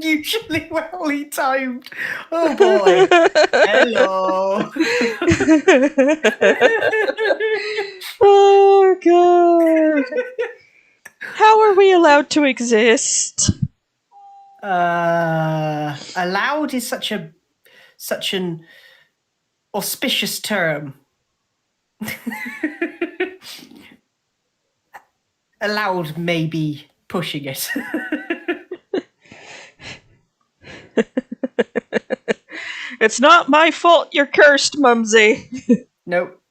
unusually well timed. Oh boy. Hello. Oh god. How are we allowed to exist? Allowed is such an auspicious term. Allowed may be pushing it. It's not my fault you're cursed, Mumsy. Nope.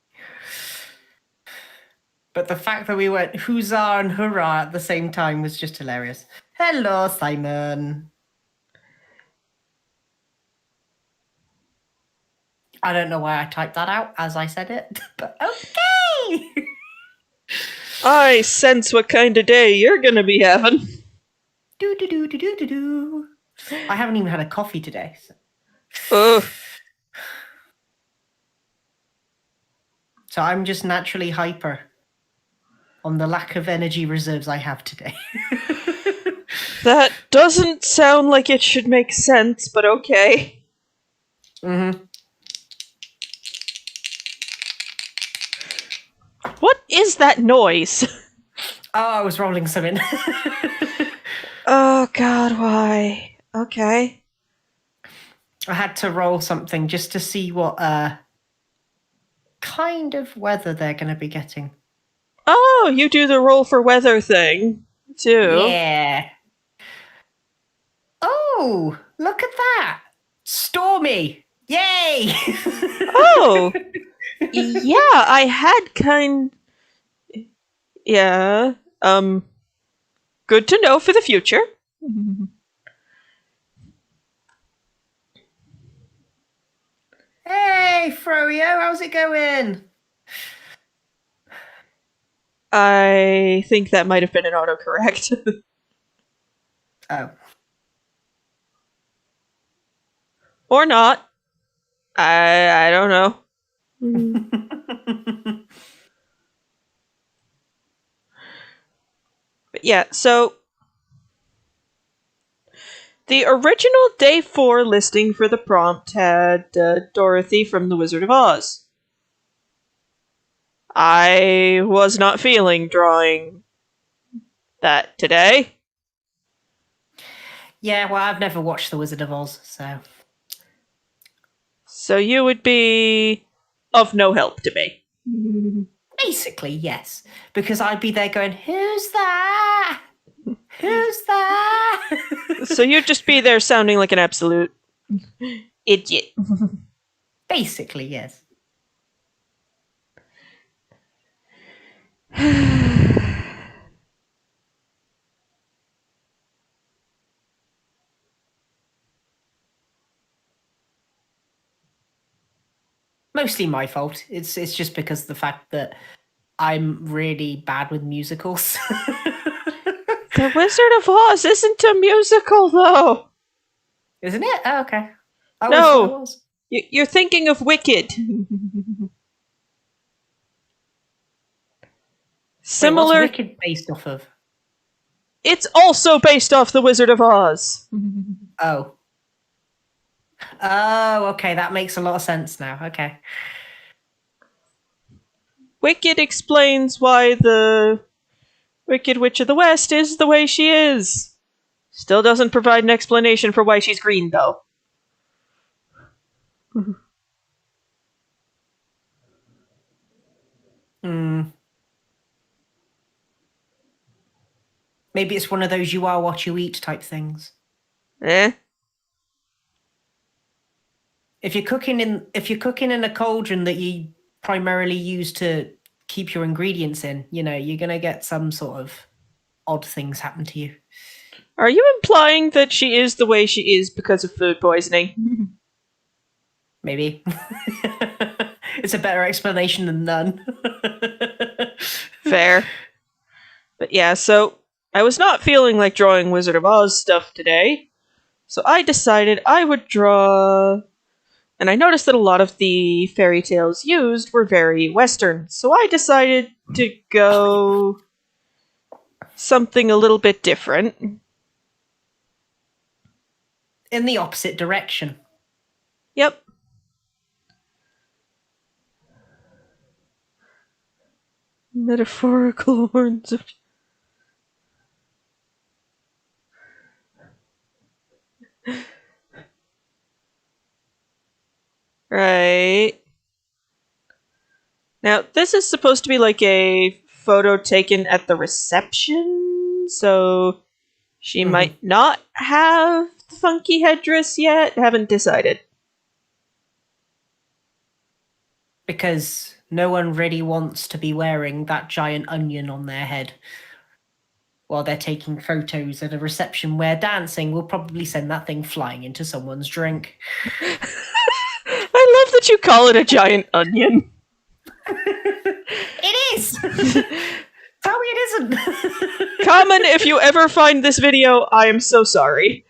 But the fact that we went huzzah and hurrah at the same time was just hilarious. Hello, Simon. I don't know why I typed that out as I said it, but okay. I sense what kind of day you're gonna be having. Do. I haven't even had a coffee today. Ugh. So I'm just naturally hyper on the lack of energy reserves I have today. That doesn't sound like it should make sense, but okay. Mm-hmm. What is that noise? Oh, I was rolling something. Oh god, why? Okay. I had to roll something just to see what kind of weather they're going to be getting. Oh, you do the roll for weather thing, too. Yeah. Oh, look at that. Stormy. Yay. Oh. Yeah, I had Yeah. Good to know for the future. Hey, Froyo, how's it going? I think that might have been an autocorrect. Oh. Or not. I don't know. But yeah, so the original day 4 listing for the prompt had Dorothy from The Wizard of Oz. I was not feeling drawing that today. Yeah, well, I've never watched The Wizard of Oz, so... So you would be of no help to me. Basically, yes. Because I'd be there going, who's that? Who's that? So you'd just be there sounding like an absolute idiot. Basically, yes. Mostly my fault. It's just because of the fact that I'm really bad with musicals. The Wizard of Oz isn't a musical, though. Isn't it? Oh, okay. I No. always thought it was. You're thinking of Wicked. Similar. Wait, what's Wicked based off of? It's also based off The Wizard of Oz. Oh. Oh, okay. That makes a lot of sense now. Okay. Wicked explains why the Wicked Witch of the West is the way she is. Still doesn't provide an explanation for why she's green, though. Maybe it's one of those you are what you eat type things. Eh? If you're cooking in a cauldron that you primarily use to keep your ingredients in, you're gonna get some sort of odd things happen to you. Are you implying that she is the way she is because of food poisoning? Maybe. It's a better explanation than none. Fair. But yeah, so I was not feeling like drawing Wizard of Oz stuff today, so I decided I would draw... And I noticed that a lot of the fairy tales used were very Western, so I decided to go something a little bit different. in the opposite direction. Yep. Metaphorical horns of... Right. Now, this is supposed to be like a photo taken at the reception, so she might not have the funky headdress yet. Haven't decided. Because no one really wants to be wearing that giant onion on their head while they're taking photos at a reception where dancing will probably send that thing flying into someone's drink. I love that you call it a giant onion. It is! Tell me it isn't! Common, if you ever find this video, I am so sorry.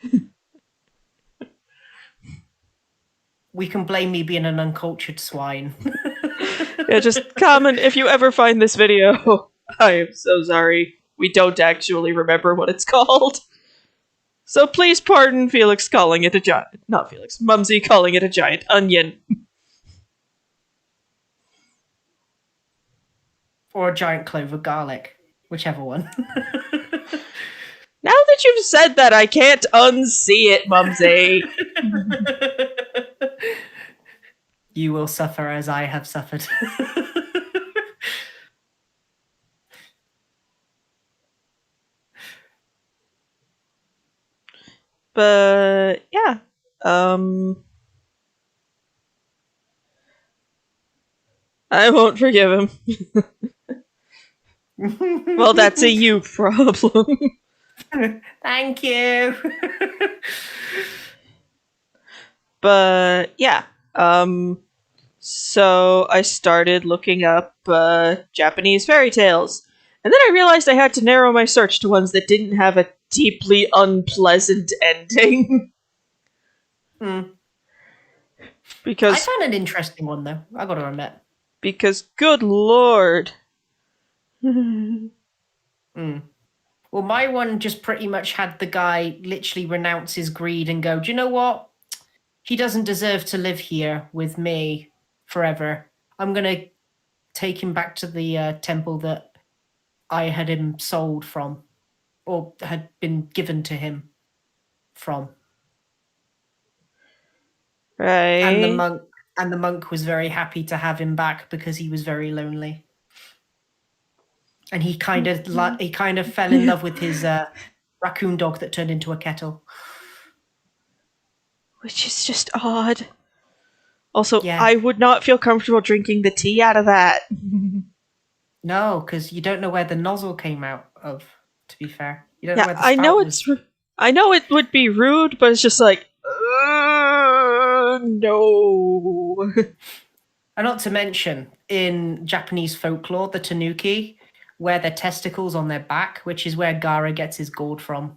We can blame me being an uncultured swine. Yeah, just Common, if you ever find this video, I am so sorry. We don't actually remember what it's called. So please pardon Felix calling it a giant... Not Felix, Mumsy calling it a giant onion. Or a giant clove of garlic. Whichever one. Now that you've said that, I can't unsee it, Mumsy. You will suffer as I have suffered. But, yeah. I won't forgive him. Well, that's a you problem. Thank you. But, yeah. So I started looking up Japanese fairy tales. And then I realized I had to narrow my search to ones that didn't have a deeply unpleasant ending. Because I found an interesting one, though. I gotta admit. Because, good lord. Well, my one just pretty much had the guy literally renounce his greed and go, do you know what? He doesn't deserve to live here with me forever. I'm going to take him back to the temple that I had him sold from, or had been given to him from. Right. And the monk was very happy to have him back because he was very lonely. And he kind of fell in love with his raccoon dog that turned into a kettle. Which is just odd. Also, Yeah. I would not feel comfortable drinking the tea out of that. No, because you don't know where the nozzle came out of, to be fair. You don't know where the I know spout it's... I know it would be rude, but it's just like... no. And not to mention, in Japanese folklore, the tanuki wear their testicles on their back, which is where Gaara gets his gourd from.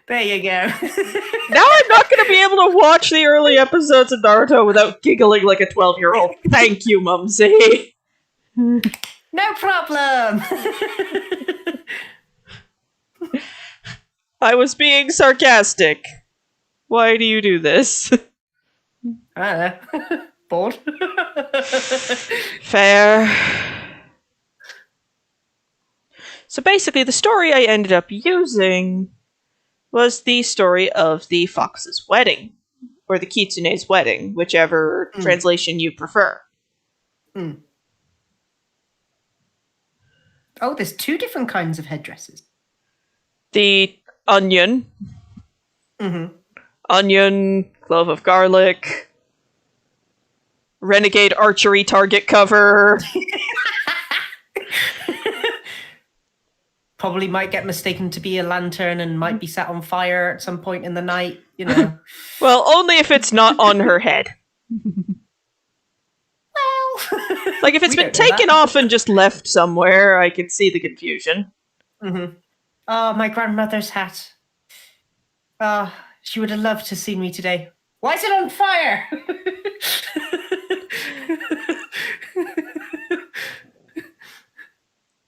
There you go. Now I'm not going to be able to watch the early episodes of Naruto without giggling like a 12-year-old. Thank you, Mumsy. No problem. I was being sarcastic. Why do you do this? I don't know. Bored. Fair. So basically, the story I ended up using was the story of the fox's wedding, or the kitsune's wedding, whichever translation you prefer. Oh, there's two different kinds of headdresses. The onion. Onion, clove of garlic, renegade archery target cover. Probably might get mistaken to be a lantern and might be set on fire at some point in the night, you know. Well, only if it's not on her head. Well, like if it's been taken off and just left somewhere, I could see the confusion. Oh, my grandmother's hat. She would have loved to see me today. Why is it on fire?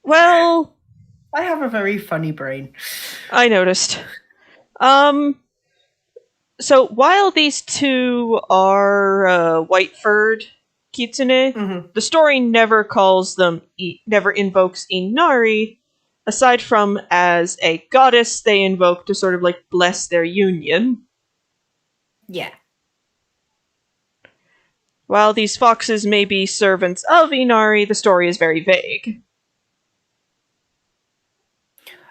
Well, I have a very funny brain. I noticed. Um, so while these two are white furred kitsune, Hmm. the story never calls them, never invokes Inari. Aside from as a goddess, they invoke to sort of like bless their union. Yeah. While these foxes may be servants of Inari, the story is very vague.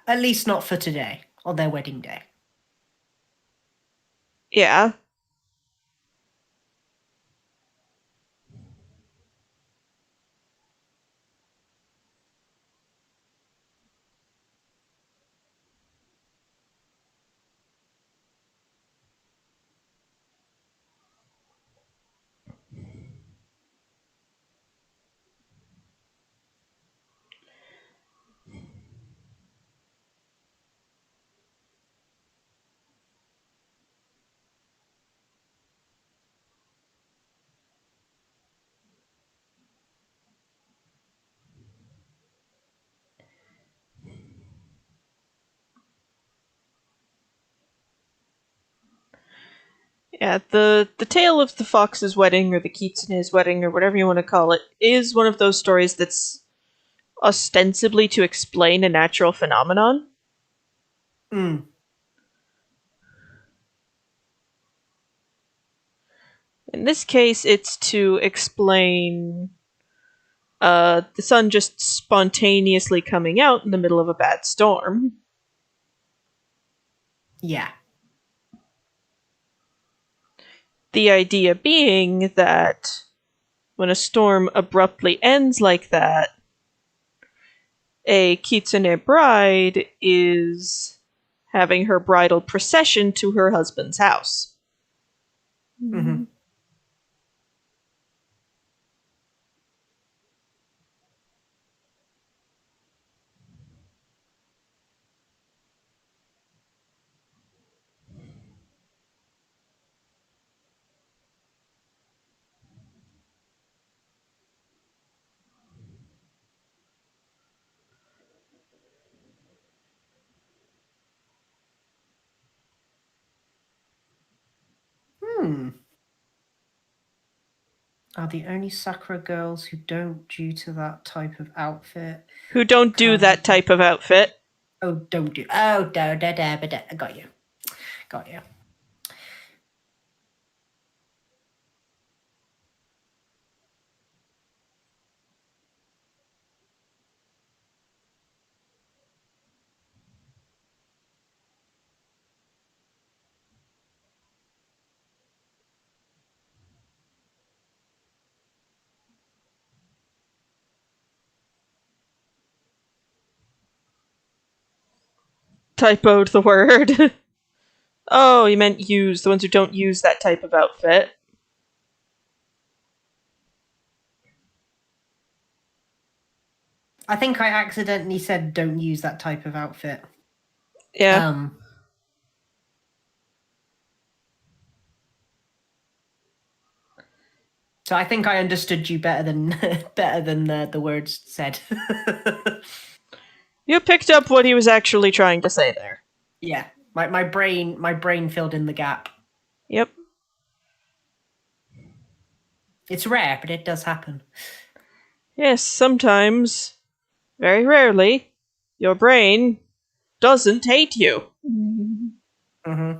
At least not for today, on their wedding day. Yeah. Yeah, the tale of the fox's wedding, or the kitsune's wedding, or whatever you want to call it, is one of those stories that's ostensibly to explain a natural phenomenon. Mm. In this case, it's to explain the sun just spontaneously coming out in the middle of a bad storm. Yeah. The idea being that when a storm abruptly ends like that, a kitsune bride is having her bridal procession to her husband's house. Hmm. Hmm. Are the only Sakura girls who don't due to that type of outfit. Who don't do Can that type of outfit. oh don't do oh da da da da. I got you. Got you. Typoed the word. Oh, you meant use. The ones who don't use that type of outfit. I think I accidentally said don't use that type of outfit. Yeah. Um so I think I understood you better than better than the words said. You picked up what he was actually trying to say there. Yeah. My brain filled in the gap. Yep. It's rare, but it does happen. Yes, sometimes, very rarely, your brain doesn't hate you. Hmm.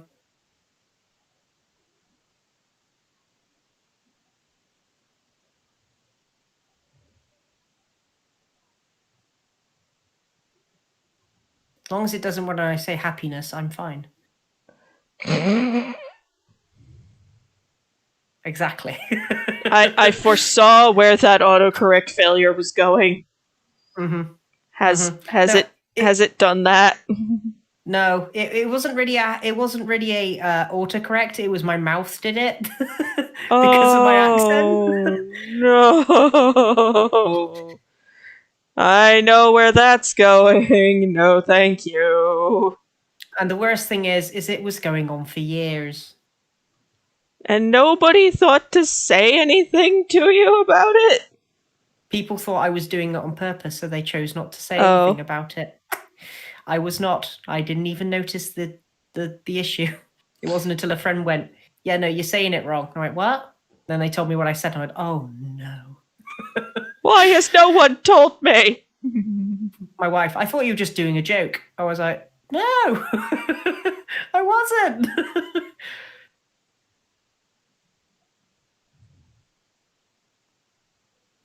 As long as it doesn't when I say happiness, I'm fine. Exactly. I foresaw where that autocorrect failure was going. Hmm. Has Hmm. has No, it done that? no, it wasn't really a autocorrect. It was my mouth did it because of my accent. Oh no. I know where that's going. No, thank you. And the worst thing is it was going on for years. And nobody thought to say anything to you about it? People thought I was doing it on purpose, so they chose not to say anything Oh. about it. I was not. I didn't even notice the issue. It wasn't until a friend went, "Yeah, no, you're saying it wrong." I went, "What?" Then they told me what I said. I went, "Oh no." Why has no one told me? My wife, I thought you were just doing a joke. I was like, "No, I wasn't."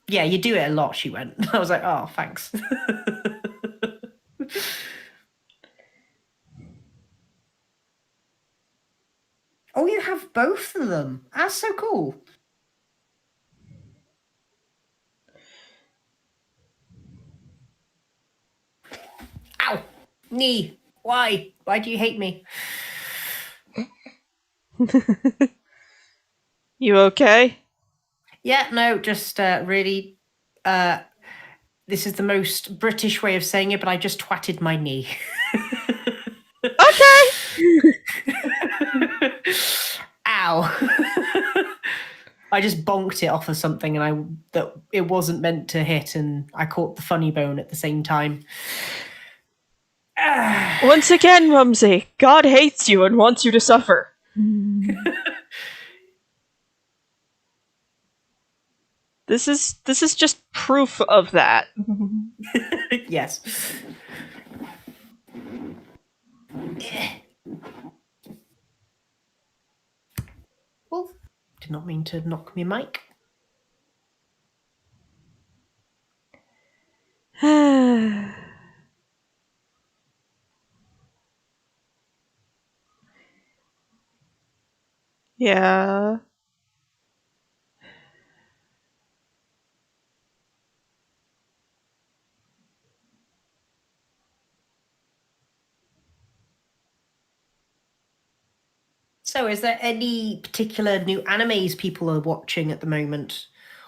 Yeah, you do it a lot, she went. I was like, "Oh, thanks." Oh, you have both of them. That's so cool. Ow! Knee. Why? Why do you hate me? You okay? Yeah, no, just really. This is the most British way of saying it, but I just twatted my knee. Okay! Ow! I just bonked it off of something, and that it wasn't meant to hit, and I caught the funny bone at the same time. Once again, Rumsey, God hates you and wants you to suffer. This is just proof of that. Yes. Well, did not mean to knock me mic. Yeah. So, is there any particular new animes people are watching at the moment,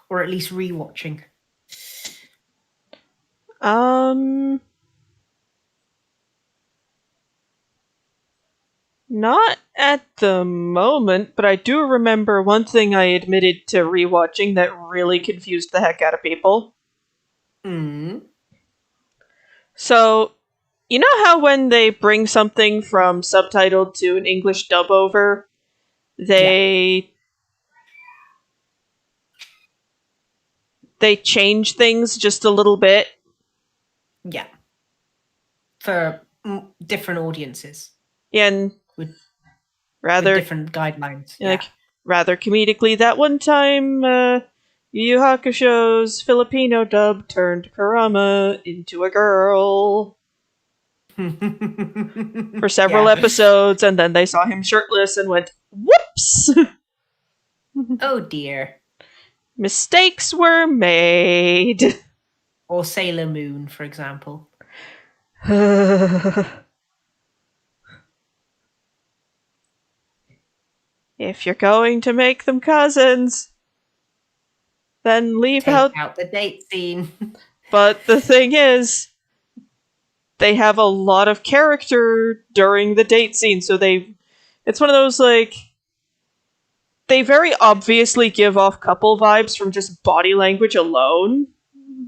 or at least rewatching? Um, Not at the moment, but I do remember one thing I admitted to rewatching that really confused the heck out of people. Hmm. So, you know how when they bring something from subtitled to an English dub over, Yeah. they change things just a little bit? Yeah. For different audiences And with rather different guidelines. Yeah. like rather comedically, that one time Yu Yu Hakusho's Filipino dub turned Kurama into a girl for several Yeah. episodes, and then they saw him shirtless and went, "Whoops! Oh dear. Mistakes were made." Or Sailor Moon, for example. If you're going to make them cousins, then leave Take out. out the date scene. But the thing is, they have a lot of character during the date scene, so it's one of those, like, they very obviously give off couple vibes from just body language alone.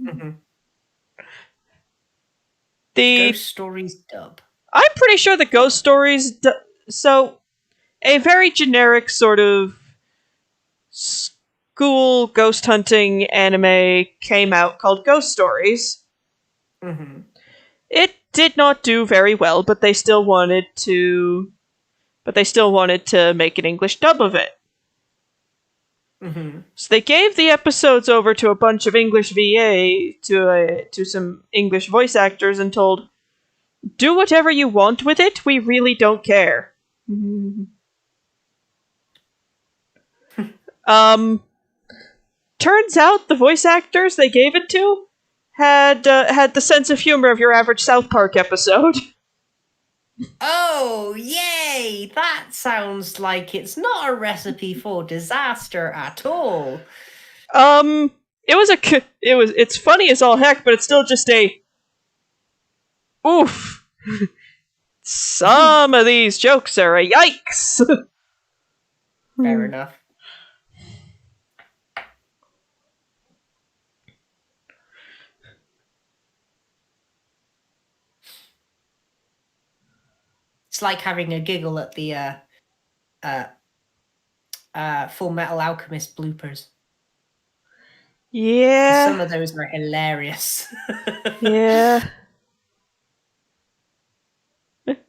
Mhm. The Ghost Stories dub. I'm pretty sure the ghost stories. So a very generic sort of school ghost hunting anime came out called Ghost Stories. Mm-hmm. It did not do very well, but they still wanted to. But they still wanted to make an English dub of it. Mm-hmm. So they gave the episodes over to a bunch of English VA to some English voice actors and told, "Do whatever you want with it. We really don't care." Um, Turns out the voice actors they gave it to had the sense of humor of your average South Park episode. Oh, yay! That sounds like it's not a recipe for disaster at all. Um, it's funny as all heck, but it's still just a oof. Some of these jokes are a yikes. Fair enough. It's like having a giggle at the Full Metal Alchemist bloopers. Some Yeah. of those are hilarious. Yeah.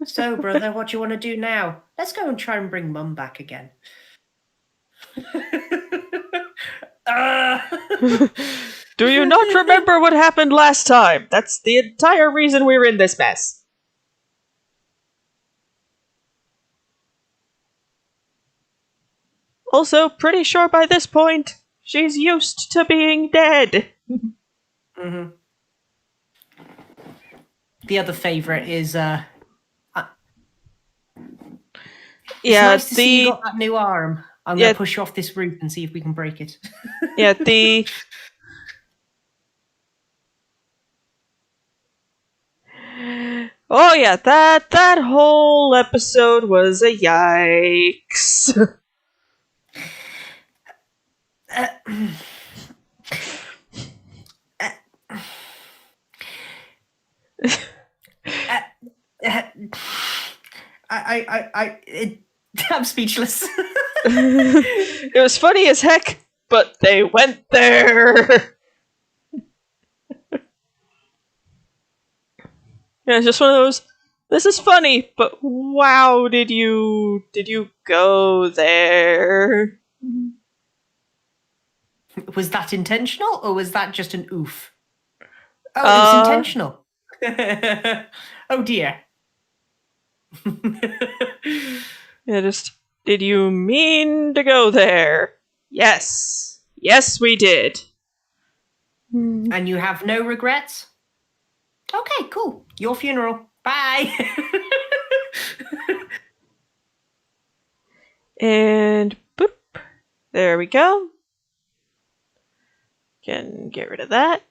So, brother, what do you want to do now? Let's go and try and bring Mum back again. Do you not remember what happened last time? That's the entire reason we're in this mess. Also, pretty sure by this point, she's used to being dead. Mm-hmm. The other favourite is it's nice to see you got that new arm. I'm going to push you off this roof and see if we can break it. Yeah, Oh yeah, that whole episode was a yikes. I'm speechless. It was funny as heck, but they went there. Yeah, it's just one of those. This is funny, but wow, did you go there? Was that intentional, or was that just an oof? Oh, it was intentional. Oh dear. Yeah, just did you mean to go there? Yes. Yes, we did. And you have no regrets? Okay, cool. Your funeral. Bye. And boop. There we go. Can get rid of that.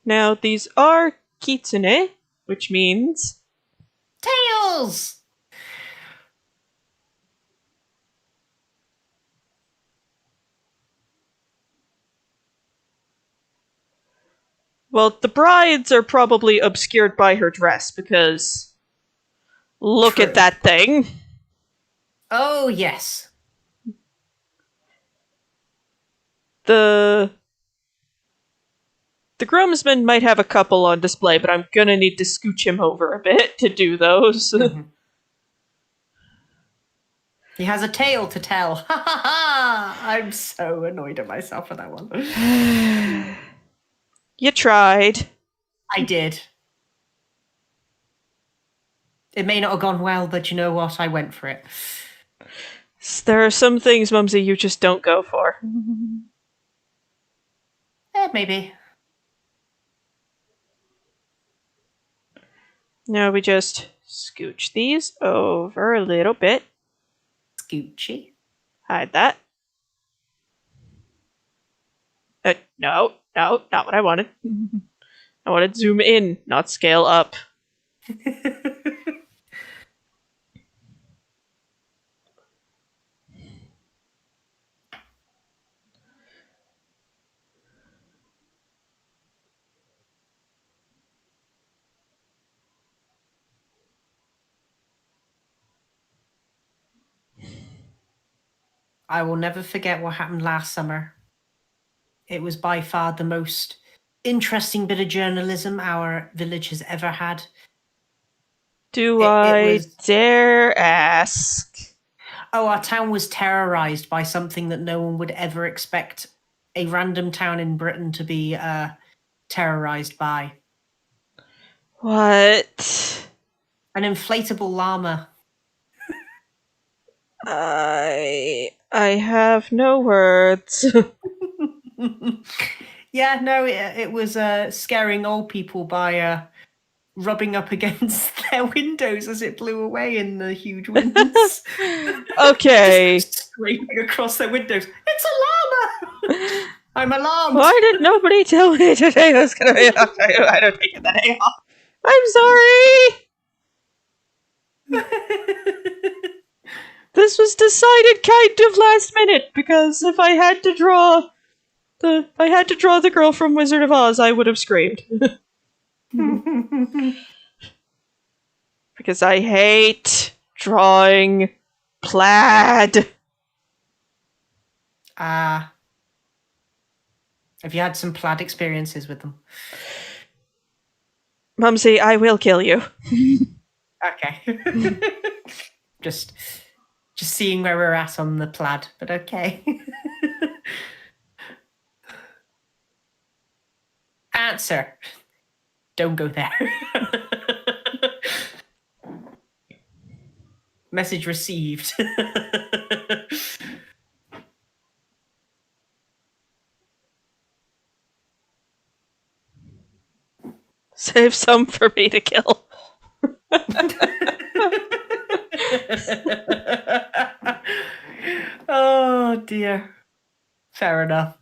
Now, these are kitsune, which means... Tails! Well, the brides are probably obscured by her dress, because... Look True. at that thing! Oh, yes. The groomsmen might have a couple on display, but I'm gonna need to scooch him over a bit to do those. Mm-hmm. He has a tale to tell. Ha ha ha! I'm so annoyed at myself for that one. You tried. I did. It may not have gone well, but you know what? I went for it. There are some things, Mumsy, you just don't go for. Maybe. Now we just scooch these over a little bit. Scoochy. Hide that. No, not what I wanted. I wanted zoom in, not scale up. I will never forget what happened last summer. It was by far the most interesting bit of journalism our village has ever had. Do I dare ask? Oh, our town was terrorized by something that no one would ever expect a random town in Britain to be terrorized by. What? An inflatable llama. I have no words. Yeah, no, it was scaring old people by rubbing up against their windows as it blew away in the huge winds. Okay. Just scraping across their windows. It's a llama! I'm alarmed. Why did nobody tell me today was gonna be I don't take the day off. I'm sorry! This was decided kind of last minute, because if I had to draw the girl from Wizard of Oz, I would have screamed. Because I hate drawing plaid. Have you had some plaid experiences with them? Mumsy, I will kill you. Okay. just seeing where we're at on the plaid, but okay. Answer. Don't go there. Message received. Save some for me to kill. Oh dear. Fair enough.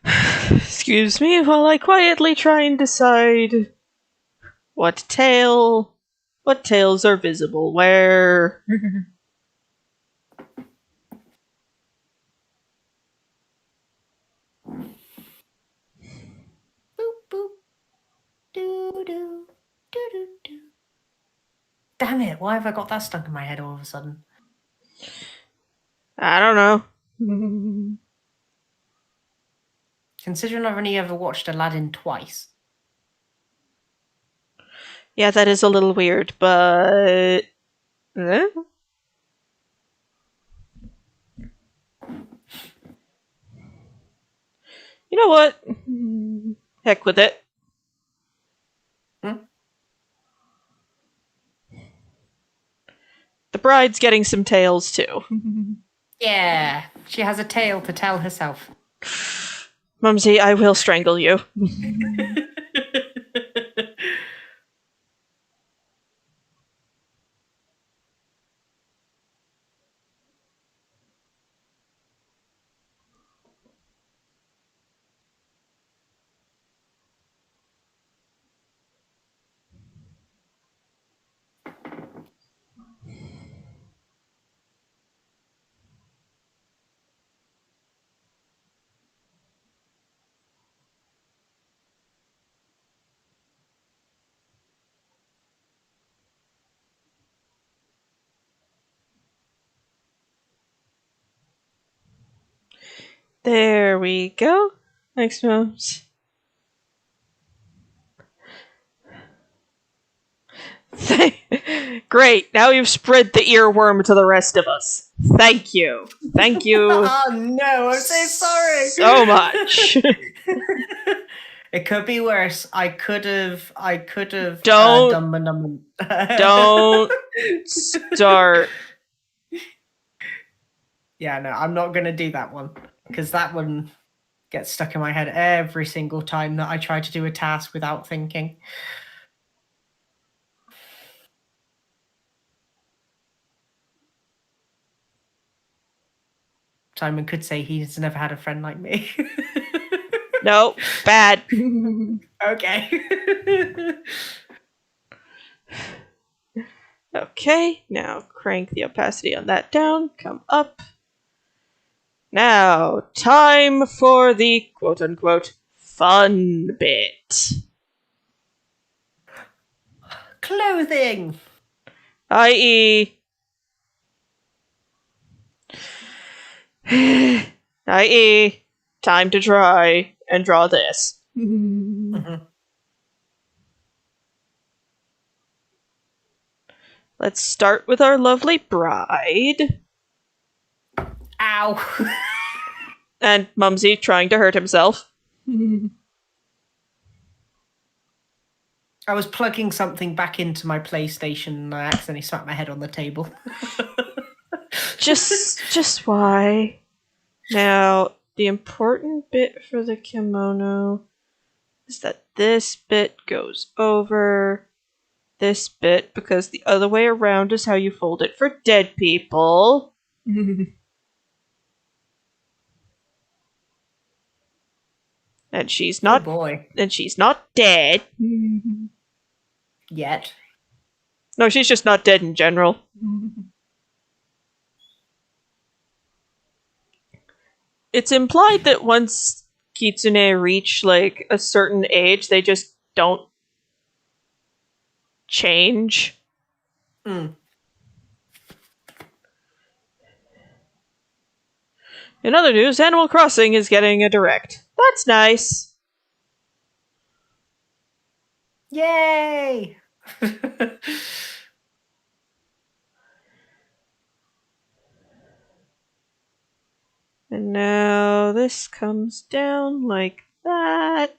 Excuse me while I quietly try and decide what tails are visible where. Boop boop. Doo doo. Doo doo doo. Damn it, why have I got that stuck in my head all of a sudden? I don't know. Considering I've only ever watched Aladdin twice. Yeah, that is a little weird, but... Eh? You know what? Heck with it. Hmm? The bride's getting some tails too. Yeah, she has a tale to tell herself. Mumsy, I will strangle you. There we go. Thanks, Mums. Great, now you've spread the earworm to the rest of us. Thank you. Thank you Oh no, I'm so sorry. so much. It could be worse. I could have Don't- Don't start. Yeah, no, I'm not gonna do that one. Because that one gets stuck in my head every single time that I try to do a task without thinking. Simon could say he's never had a friend like me. No, bad. Okay. Okay, now crank the opacity on that down. Come up. Now, time for the quote-unquote fun bit. Clothing. I.e. i.e. time to try and draw this. Mhm. Let's start with our lovely bride. Ow. And Mumsy trying to hurt himself. I was plugging something back into my PlayStation and I accidentally smacked my head on the table. Just why? Now, the important bit for the kimono is that this bit goes over this bit because the other way around is how you fold it for dead people. And she's Oh not boy. and she's not dead. Yet. No, she's just not dead in general. it's implied that once kitsune reach like a certain age, they just don't change. Mm. In other news, Animal Crossing is getting a direct. That's nice. Yay! And now this comes down like that.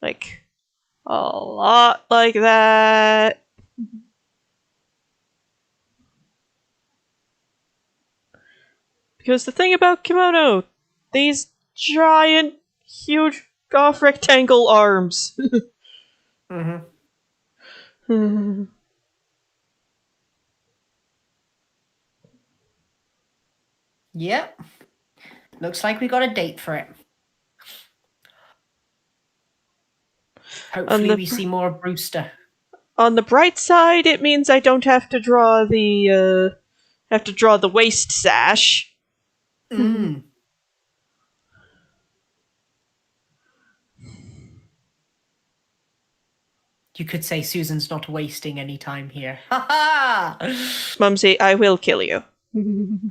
Like a lot like that. Because the thing about kimono, these giant, huge, golf rectangle arms. Mm-hmm. Yep. Looks like we got a date for it. Hopefully, we see more of Brewster. On the bright side, it means I don't have to draw the waist sash. Mm. You could say Susan's not wasting any time here. Ha ha! Mumsy, I will kill you.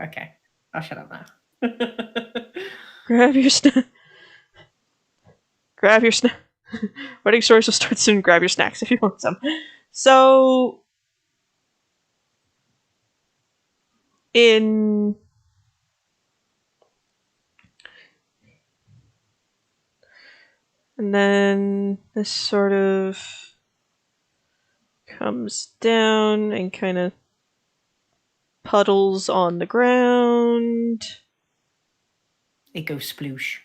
Okay, I'll shut up now. Grab your grab your Wedding stories will start soon. Grab your snacks if you want some. So, and then this sort of comes down and kind of puddles on the ground. It goes sploosh.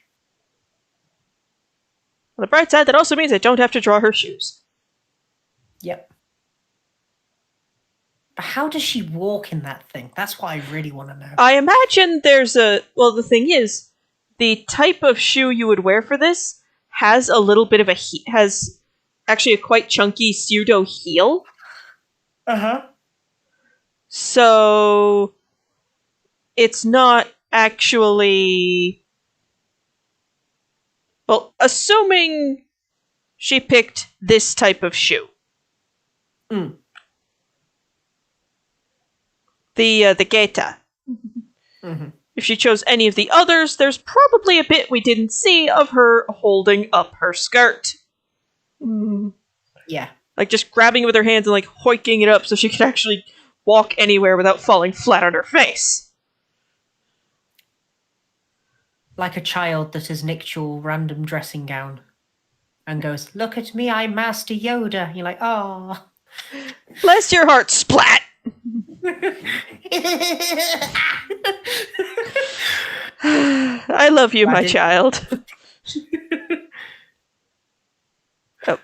On the bright side, that also means I don't have to draw her shoes. Yep. But how does she walk in that thing? That's what I really want to know. I imagine there's well, the thing is, the type of shoe you would wear for this has a little bit of has actually a quite chunky pseudo heel. Uh-huh. So it's not actually, well, assuming she picked this type of shoe. Mm. The Geta. Mm-hmm. If she chose any of the others, there's probably a bit we didn't see of her holding up her skirt. Yeah. Like just grabbing it with her hands and like hoiking it up so she could actually walk anywhere without falling flat on her face. Like a child that has nicked your random dressing gown and goes, "Look at me, I'm Master Yoda." You're like, "Oh." Bless your heart, splat! I love you, my child. Oh.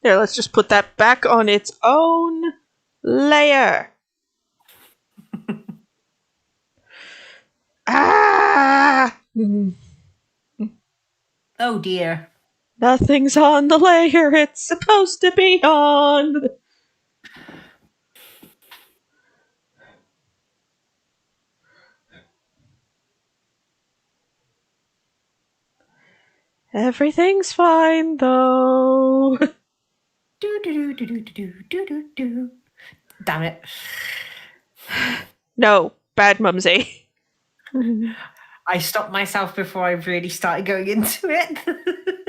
There, let's just put that back on its own layer. Ah! Oh dear. Nothing's on the layer it's supposed to be on. Everything's fine, though. Do. Damn it. No, bad mumsy. I stopped myself before I really started going into it.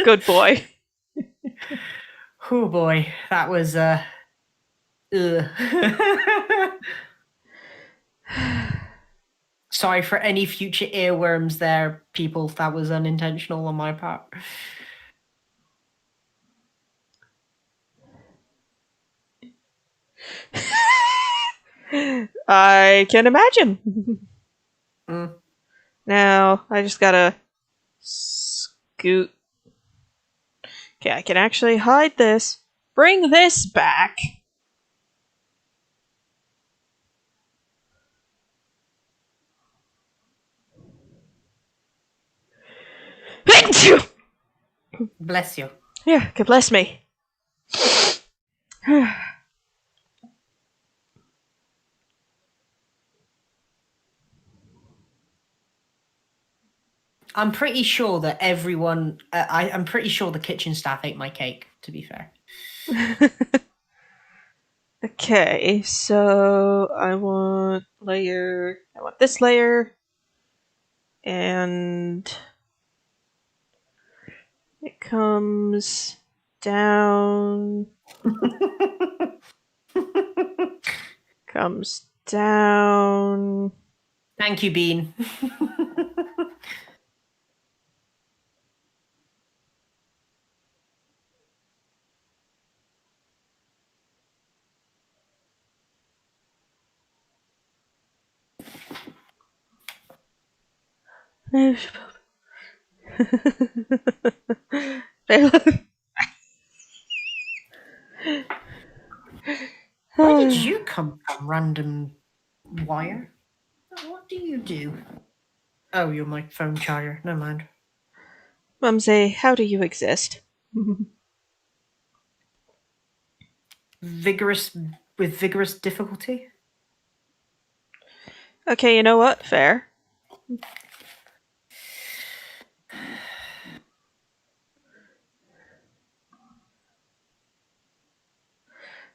Good boy. Oh boy, that was ugh. Sorry for any future earworms there, people. That was unintentional on my part. I can imagine. Mm. Now, I just gotta scoot. Okay, I can actually hide this. Bring this back. Bless you. Yeah, God bless me. I'm pretty sure that everyone. I'm pretty sure the kitchen staff ate my cake. To be fair. Okay, so I want layer. I want this layer. And it comes down. Comes down. Thank you, Bean. Where did you come from, random wire? What do you do? Oh, you're my phone charger. Never mind. Mumsy, how do you exist? Vigorous difficulty. Okay, you know what? Fair.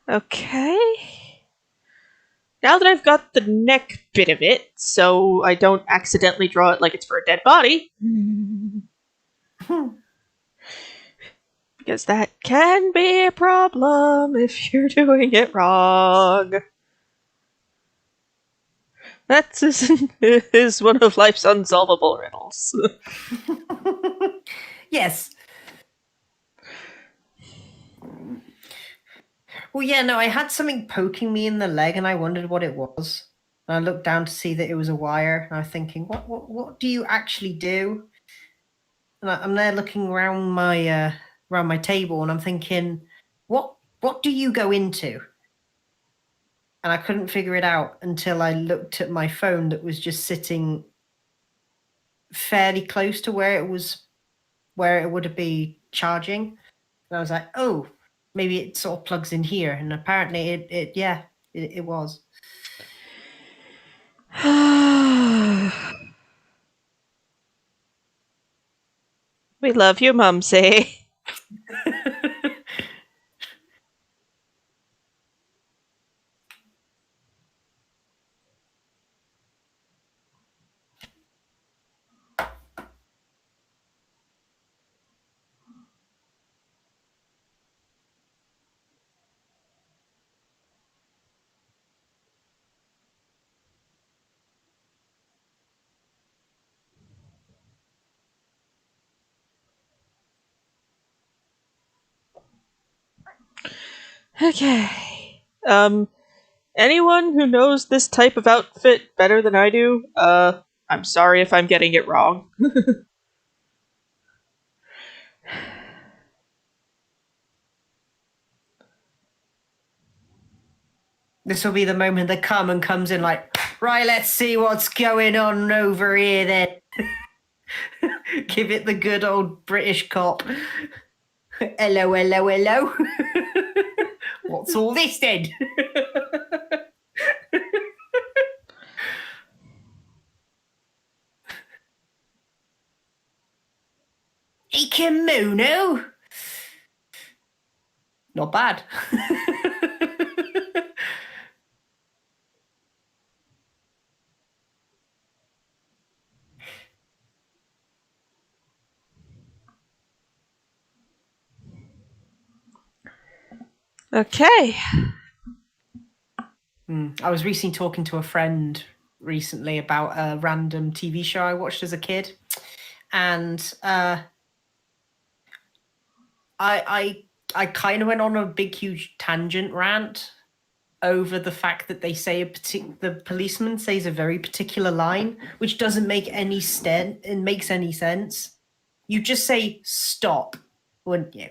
Okay. Now that I've got the neck bit of it, so I don't accidentally draw it like it's for a dead body. Because that can be a problem if you're doing it wrong. That is one of life's unsolvable riddles. Yes. Well, yeah, no, I had something poking me in the leg and I wondered what it was. And I looked down to see that it was a wire, and I was thinking, what do you actually do? And I'm there looking around my table, and I'm thinking, what do you go into? And I couldn't figure it out until I looked at my phone that was just sitting fairly close to where it would be charging. And I was like, oh, maybe it sort of plugs in here. And apparently it was. We love you, Mumsy. Okay. Anyone who knows this type of outfit better than I do, I'm sorry if I'm getting it wrong. This will be the moment that Carmen comes in like, right, let's see what's going on over here then. Give it the good old British cop. Hello, hello, hello. What's all this then? A kimono? Not bad. Okay. I was recently talking to a friend recently about a random TV show I watched as a kid, and I kind of went on a big huge tangent rant over the fact that they say the policeman says a very particular line which doesn't make any sense. It makes any sense. You just say stop, wouldn't you?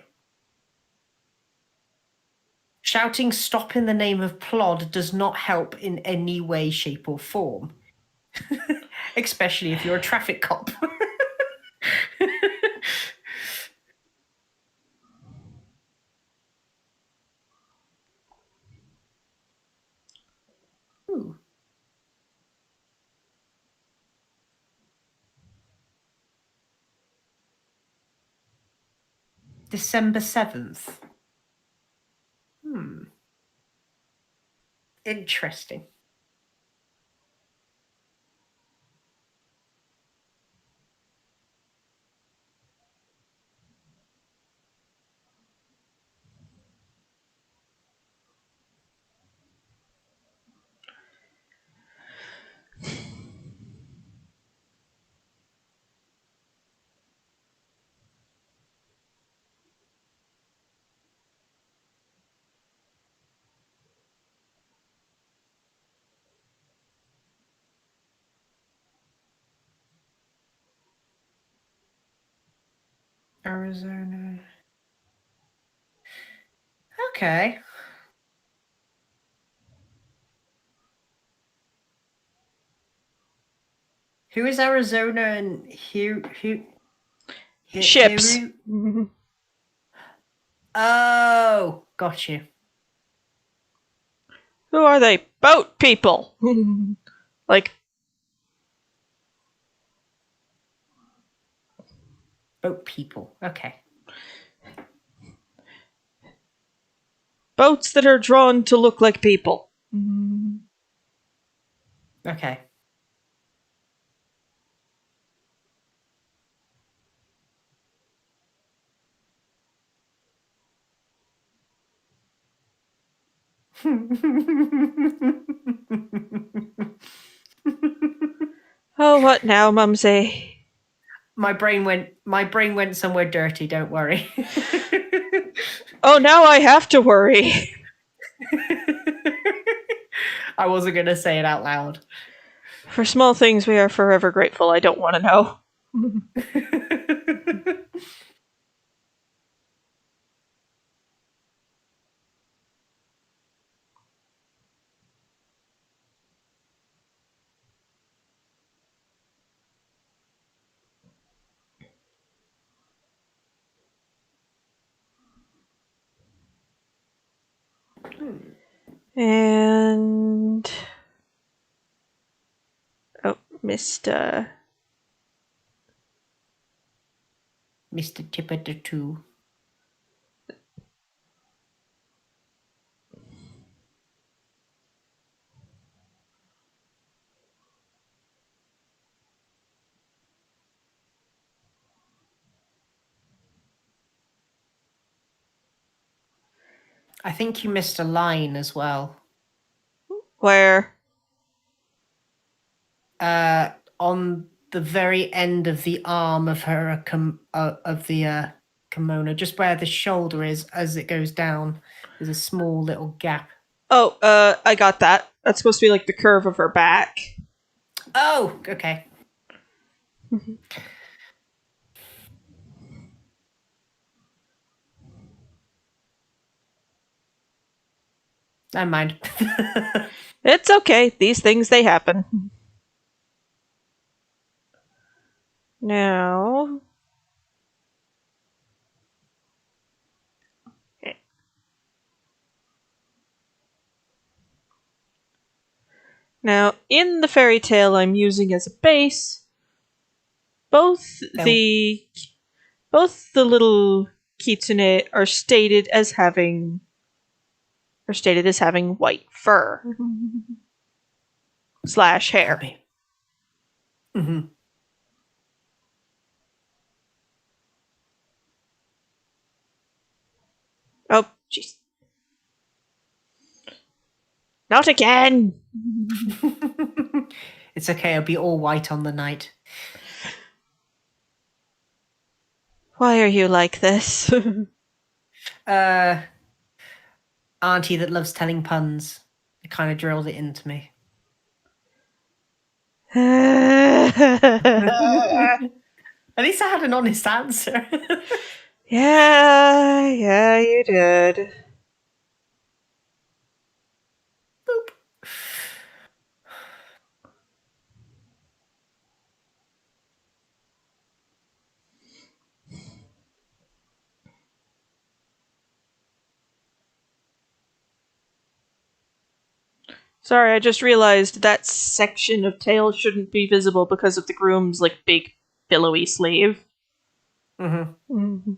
Shouting stop in the name of plod does not help in any way, shape, or form. Especially if you're a traffic cop. Ooh. December 7th. Interesting. Arizona. Okay. Who is Arizona and Ships. Hiru? Oh, got you. Who are they? Boat people. Like, Boat people. Okay. boats that are drawn to look like people. Okay. Oh, what now, Mumsy? My brain went somewhere dirty, don't worry. Oh, now I have to worry. I wasn't going to say it out loud. For small things we are forever grateful. I don't want to know. And oh, Mr. Mr. Tipper 2. I think you missed a line as well. Where? On the very end of the arm of her of the kimono, just where the shoulder is as it goes down, there's a small little gap. Oh, I got that. That's supposed to be like the curve of her back. Oh, okay. Never mind. It's okay. These things, they happen. Now. Now, in the fairy tale I'm using as a base, both Oh, the both the little kitsune are stated as having white fur slash hair. copy. Hmm. Oh, jeez. Not again! It's okay. I'll be all white on the night. Why are you like this? Auntie that loves telling puns. It kind of drilled it into me. At least I had an honest answer. Yeah, you did. Boop. Sorry, I just realized that section of tail shouldn't be visible because of the groom's, like, big, billowy sleeve. Mm-hmm. Mm-hmm.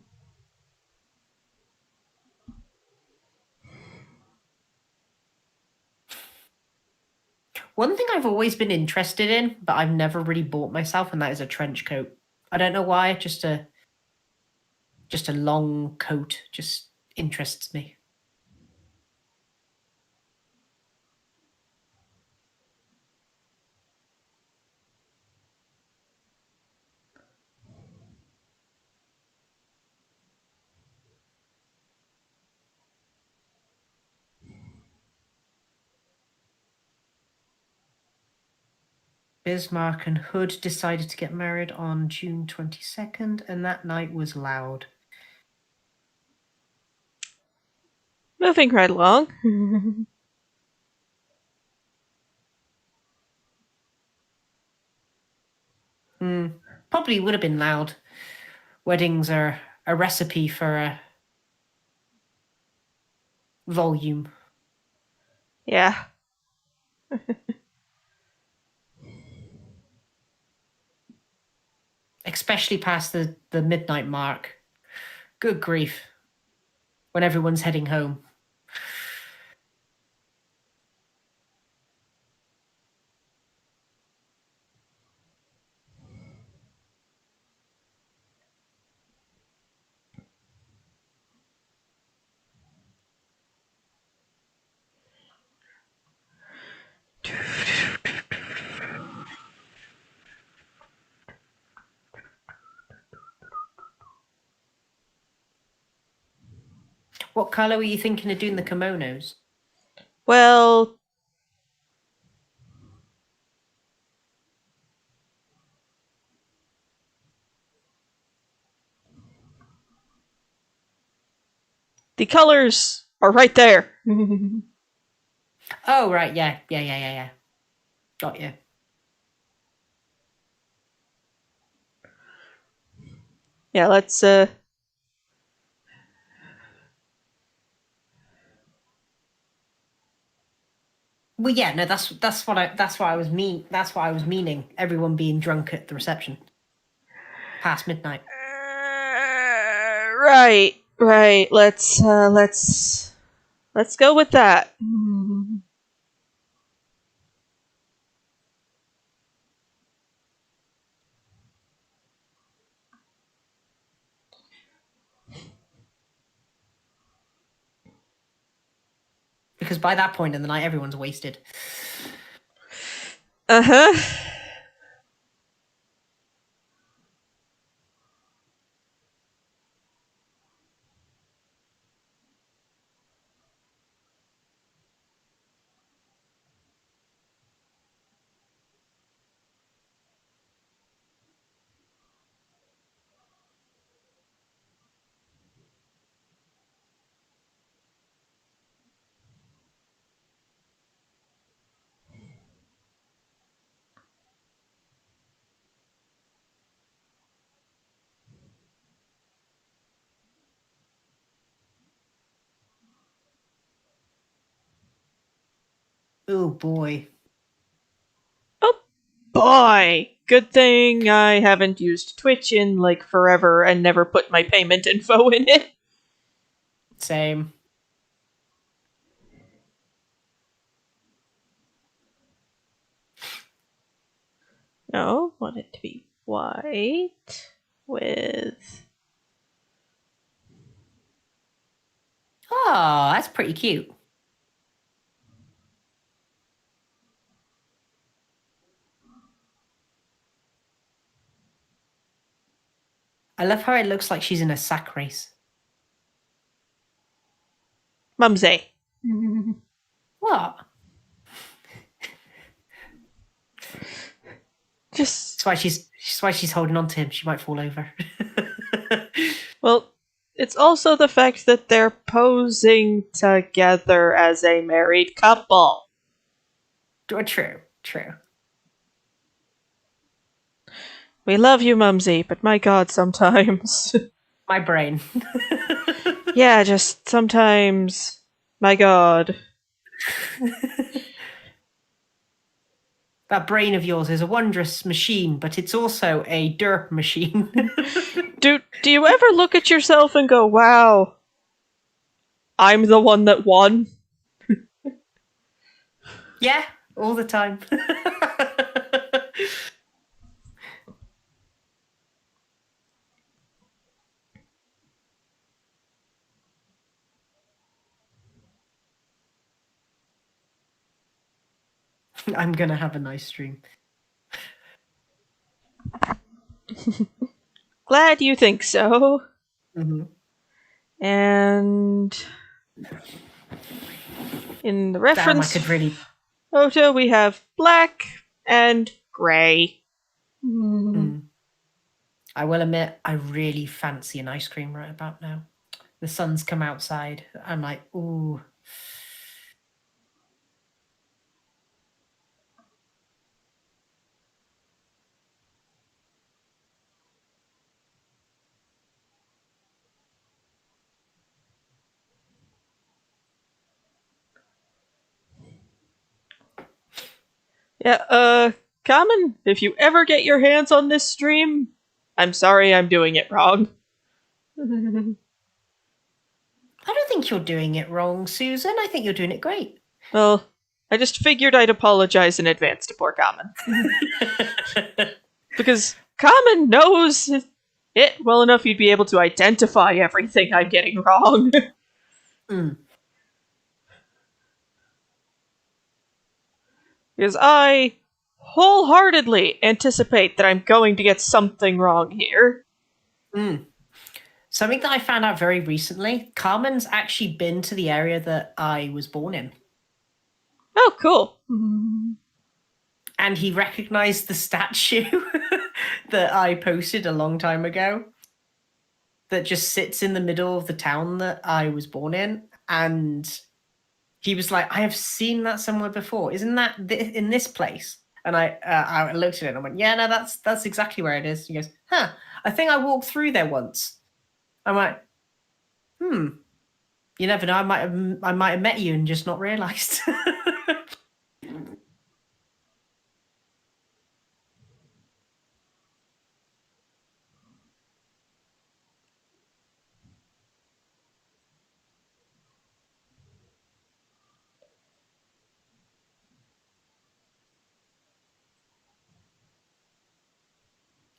One thing I've always been interested in, but I've never really bought myself, and that is a trench coat. I don't know why, just a long coat just interests me. Bismarck and Hood decided to get married on June 22nd, and that night was loud. Moving right along. Probably would have been loud. Weddings are a recipe for a volume. Yeah. Especially past the midnight mark. Good grief. When everyone's heading home. What color were you thinking of doing the kimonos? Well, the colors are right there. Oh, right, yeah. Got you. Yeah, let's Well, yeah, no, that's what I was meaning. Everyone being drunk at the reception past midnight. right. Let's go with that. Because by that point in the night, everyone's wasted. Uh-huh. Oh boy. Oh boy. Good thing I haven't used Twitch in like forever and never put my payment info in it. Same. No, want it to be white with. Oh, that's pretty cute. I love how it looks like she's in a sack race. Mumsy. What? Just. That's why she's holding on to him. She might fall over. Well, it's also the fact that they're posing together as a married couple. True. We love you, Mumsy, but my god, sometimes. My brain. Yeah, just sometimes. My god. That brain of yours is a wondrous machine, but it's also a derp machine. Do you ever look at yourself and go, "Wow, I'm the one that won"? Yeah, all the time. I'm gonna have a nice stream. Glad you think so. Mm-hmm. And in the Damn, I reference could really. photo, we have black and gray. Mm. I will admit, I really fancy an ice cream right about now. The sun's come outside. I'm like, ooh. Yeah, Common, if you ever get your hands on this stream, I'm sorry I'm doing it wrong. I don't think you're doing it wrong, Susan. I think you're doing it great. Well, I just figured I'd apologize in advance to poor Common. Because Common knows it well enough he'd be able to identify everything I'm getting wrong. Mm. Because I wholeheartedly anticipate that I'm going to get something wrong here. Mm. Something that I found out very recently, Carmen's actually been to the area that I was born in. Oh, cool. And he recognized the statue that I posted a long time ago that just sits in the middle of the town that I was born in. And he was like, I have seen that somewhere before. Isn't that in this place? And I looked at it and I went, yeah, no, that's exactly where it is. He goes, huh, I think I walked through there once. I'm like, you never know. I might have met you and just not realized.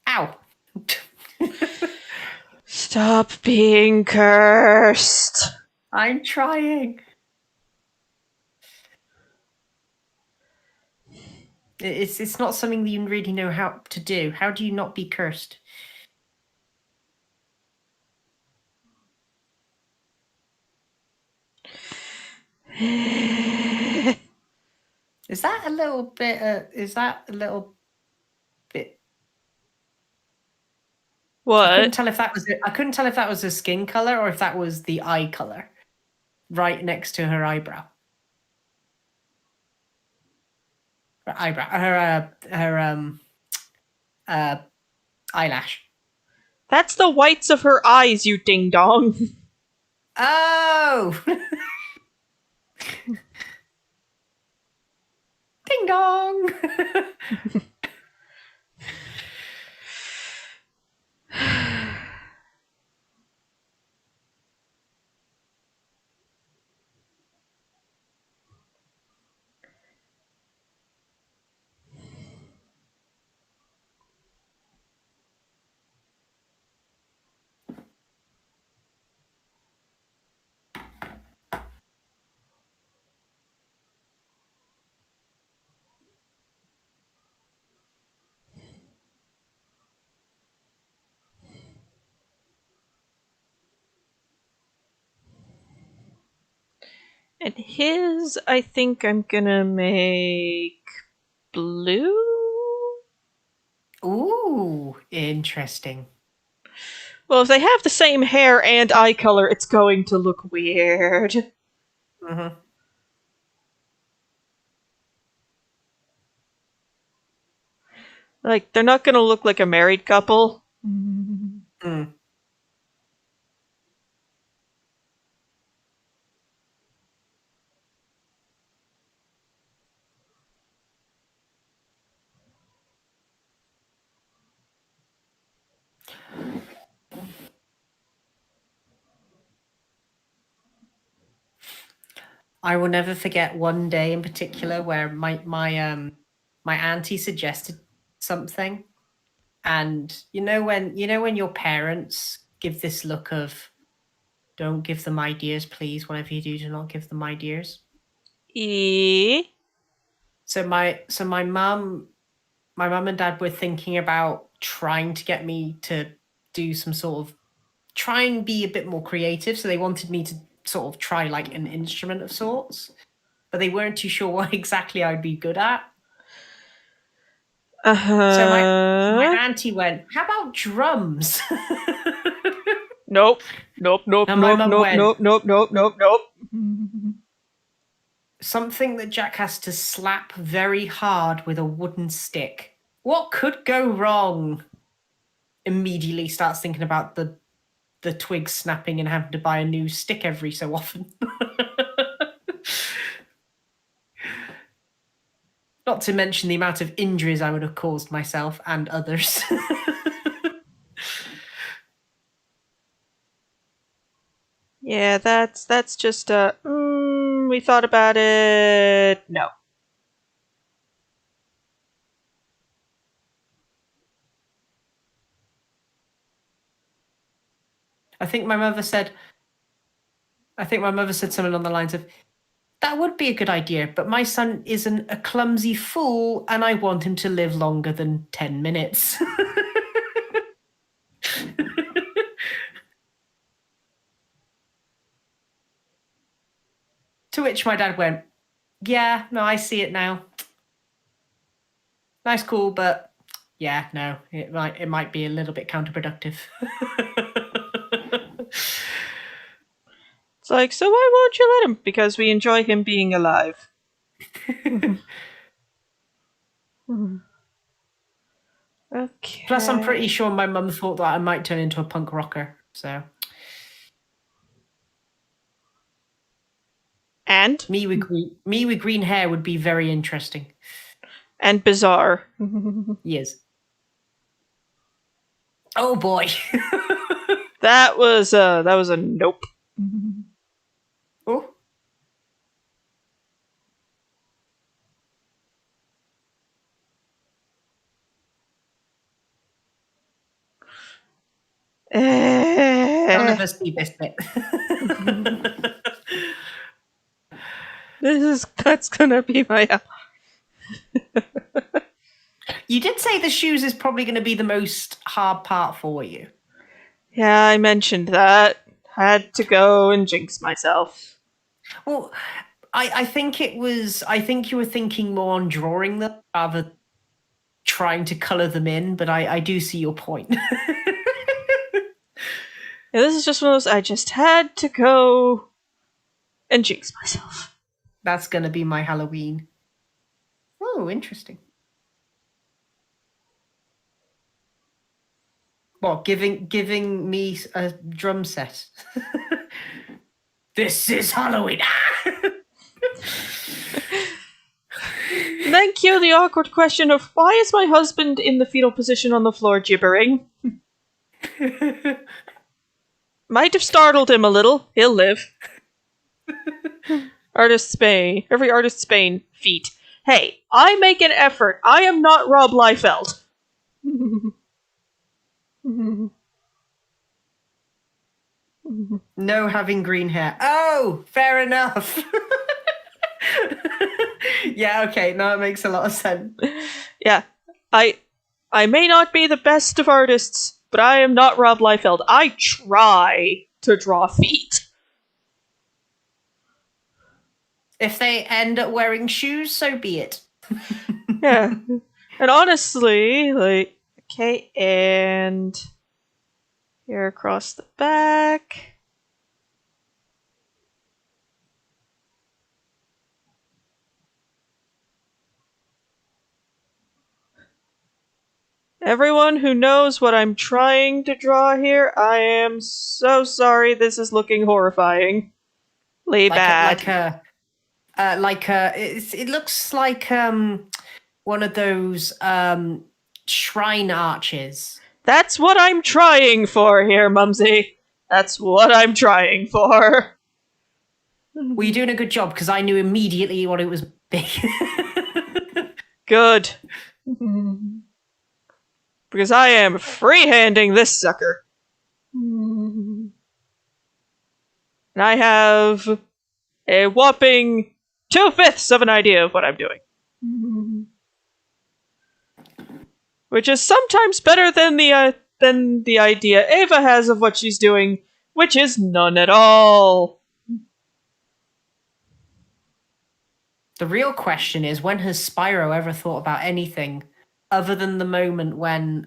Ow. Stop being cursed. I'm trying. It's not something that you really know how to do. How do you not be cursed? Is that a little bit? Is that a little bit? I couldn't What? tell if that was. I couldn't tell if that was a skin color or if that was the eye color, right next to her eyebrow. Her eyebrow. Her eyelash. That's the whites of her eyes, you ding dong. Oh. Ding dong. And his, I think I'm gonna make blue? Ooh, interesting. Well, if they have the same hair and eye color, it's going to look weird. Mm-hmm. Like, they're not gonna look like a married couple. Mm. I will never forget one day in particular where my auntie suggested something, and when your parents give this look of don't give them ideas, please. Whatever you do, do not give them ideas. E. So my mum and dad were thinking about trying to get me to do some sort of try and be a bit more creative. So they wanted me to sort of try like an instrument of sorts, but they weren't too sure what exactly I'd be good at. So my auntie went, "How about drums?" Nope. Nope. Nope. And my Nope. mum Nope. went, Nope. Nope. Nope. Nope. Nope. "Something that Jack has to slap very hard with a wooden stick. What could go wrong?" Immediately starts thinking about the twigs snapping and having to buy a new stick every so often. Not to mention the amount of injuries I would have caused myself and others. Yeah, that's just we thought about it. No. I think my mother said something on the lines of, "That would be a good idea, but my son isn't a clumsy fool and I want him to live longer than 10 minutes." To which my dad went, "Yeah, no, I see it now. Nice, cool, but yeah, no, it might be a little bit counterproductive." It's like, so why won't you let him? Because we enjoy him being alive. Okay. Plus, I'm pretty sure my mum thought that I might turn into a punk rocker. So And me with green hair would be very interesting. and bizarre. Yes. Oh boy. That was a nope. Oh. None of us see this bit. That's gonna be my. You did say the shoes is probably going to be the most hard part for you. Yeah, I mentioned that. Had to go and jinx myself. Well, I think it was. I think you were thinking more on drawing them rather than trying to color them in. But I do see your point. Yeah, this is just one of those. I just had to go and jinx myself. That's going to be my Halloween. Oh, interesting. Well, giving me a drum set. This is Halloween. Then cue the awkward question of why is my husband in the fetal position on the floor gibbering? Might have startled him a little. He'll live. Artist's Bane. Every artist's Bane feat. Hey, I make an effort. I am not Rob Liefeld. No having green hair. Oh, fair enough. Yeah, okay, now it makes a lot of sense. Yeah, I may not be the best of artists, but I am not Rob Liefeld. I try to draw feet. If they end up wearing shoes, so be it. Yeah. And honestly, like, okay, and here across the back. Everyone who knows what I'm trying to draw here, I am so sorry. This is looking horrifying. Lay bad. It looks like one of those shrine arches. That's what I'm trying for here, Mumsy. That's what I'm trying for. Well, you're doing a good job because I knew immediately what it was big. Good. Because I am freehanding this sucker. And I have a whopping 2/5 of an idea of what I'm doing. Which is sometimes better than the idea Ava has of what she's doing, which is none at all. The real question is, when has Spyro ever thought about anything other than the moment when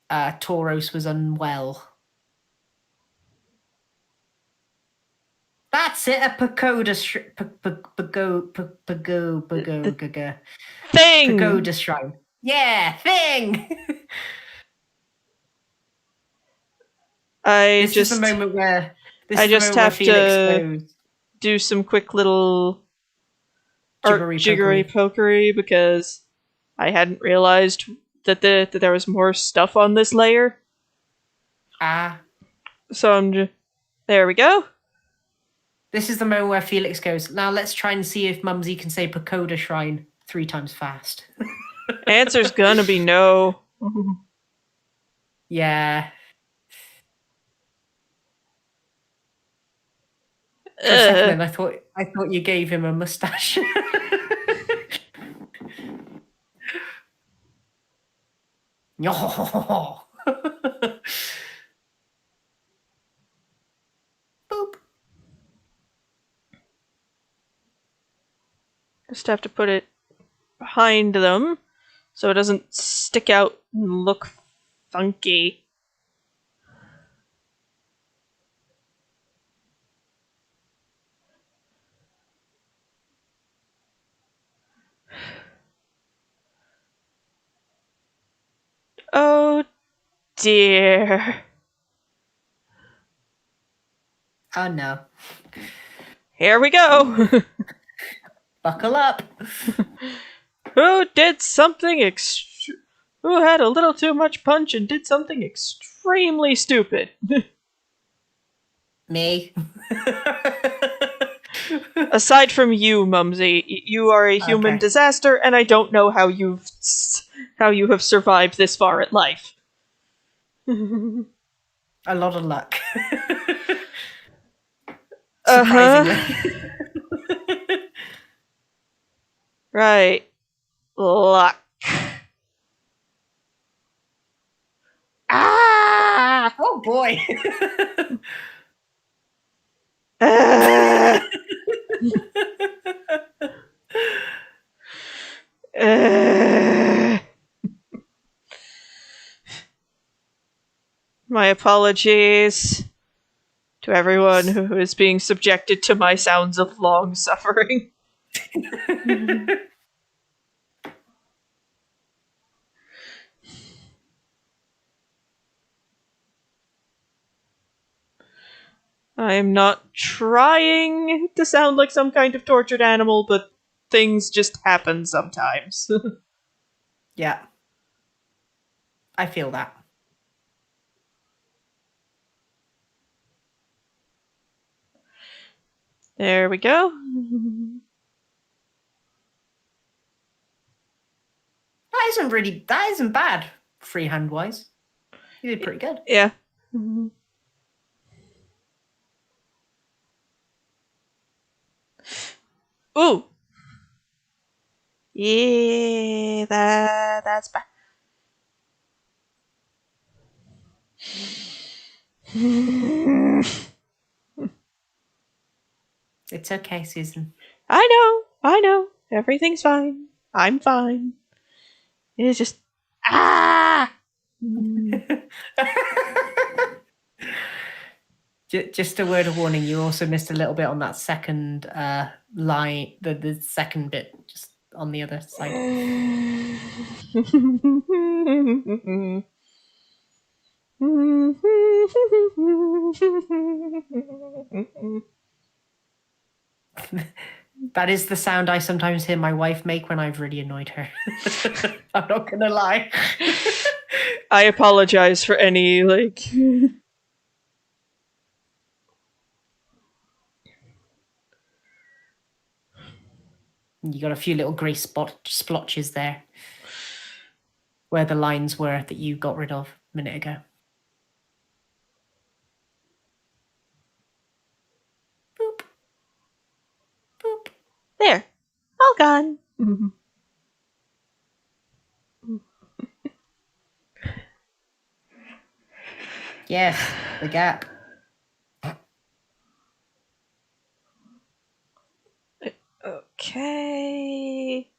Tauros was unwell? That's it, a pagoda Thing! pagoda shrine. Yeah, thing! This is the moment where Felix goes do some quick little jiggery pokery because I hadn't realized that there was more stuff on this layer. So there we go. This is the moment where Felix goes, now let's try and see if Mumsy can say pagoda shrine 3 times fast. Answer's gonna be no. Yeah. For a second, then I thought you gave him a mustache. No. Boop. Just have to put it behind them so it doesn't stick out and look funky. Oh dear. Oh no. Here we go. Buckle up. Who did something who had a little too much punch and did something extremely stupid? Me. Aside from you, Mumsy, you are a human disaster, and I don't know how you have survived this far at life. A lot of luck. Surprisingly. Right. Luck. Ah! Oh boy. My apologies to everyone who is being subjected to my sounds of long suffering. I am not trying to sound like some kind of tortured animal, but things just happen sometimes. Yeah. I feel that. There we go. That isn't bad, freehand wise. You did pretty good. Yeah. Ooh. Yeah, that's bad. It's okay, Susan. I know. Everything's fine. I'm fine. It's just Just a word of warning, you also missed a little bit on that second line, the second bit, just on the other side. That is the sound I sometimes hear my wife make when I've really annoyed her. I'm not gonna lie. I apologize for any, You got a few little grey splotches there where the lines were that you got rid of a minute ago. Boop. Boop. There. All gone. Yes, the gap. Okay.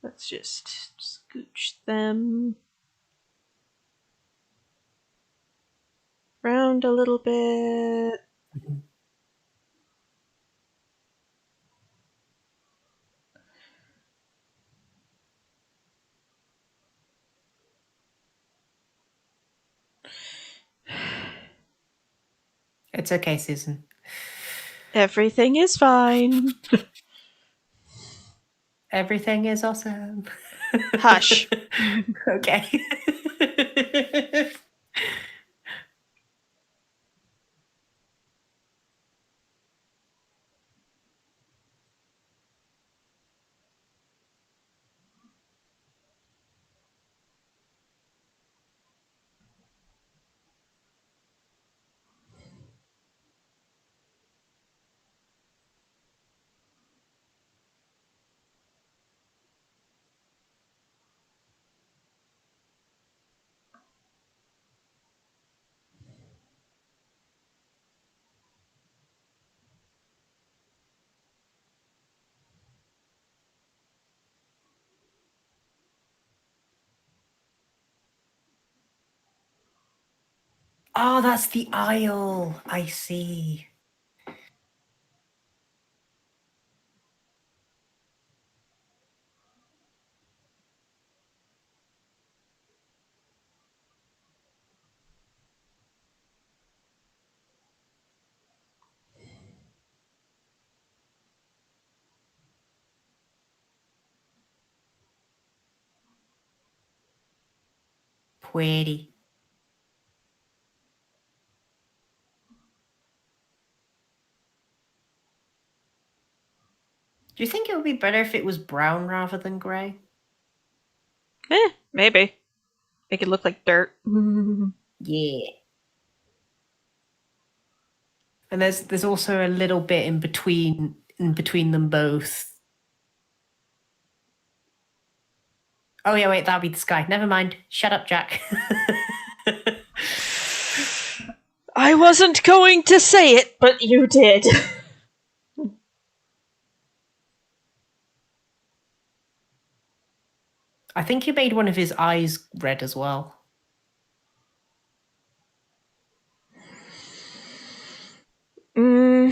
Let's just scooch them around a little bit. It's okay, Susan. Everything is fine. Everything is awesome. Hush. Okay. Oh, that's the aisle. I see. Pretty. Do you think it would be better if it was brown rather than grey? Maybe. Make it look like dirt. Yeah. And there's also a little bit in between them both. Oh yeah, wait, that'll be the sky. Never mind. Shut up, Jack. I wasn't going to say it, but you did. I think you made one of his eyes red as well. Hmm.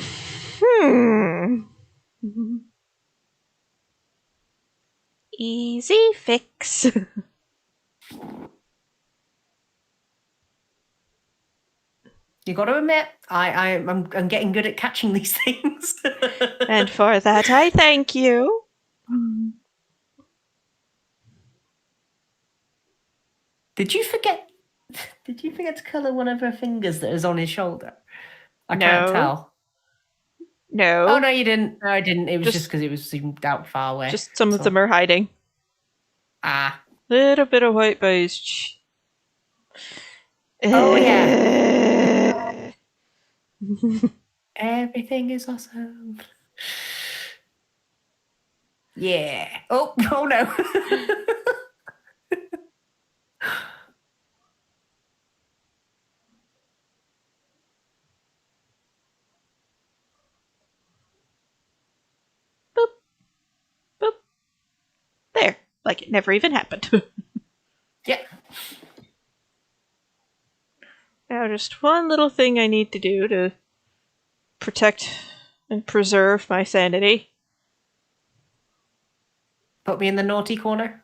Easy fix. You got to admit, I'm getting good at catching these things. And for that, I thank you. Did you forget? Did you forget to color one of her fingers that is on his shoulder? I can't No. tell. No. Oh no, you didn't. No, I didn't. It was just Just- because it was zoomed out far away. Just some of So- them are hiding. Ah. Little bit of white by his cheek. Oh yeah. Everything is awesome. Yeah. Oh, oh no. Boop. Boop. There. Like it never even happened. Yeah. Now, just one little thing I need to do to protect and preserve my sanity. Put me in the naughty corner.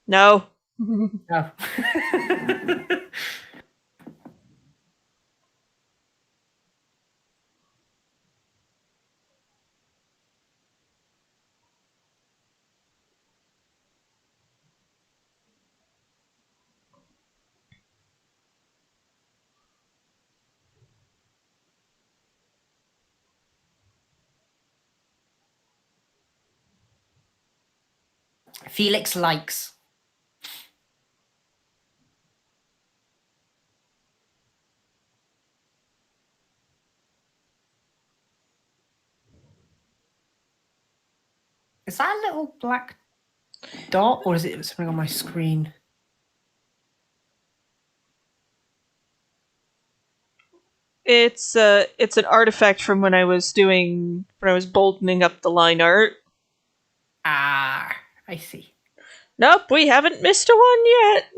No. No. Felix likes. Is that a little black dot, or is it something on my screen? It's an artifact from when I was boldening up the line art. Ah, I see. Nope, we haven't missed a one yet.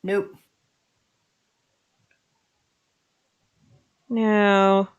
Nope. No.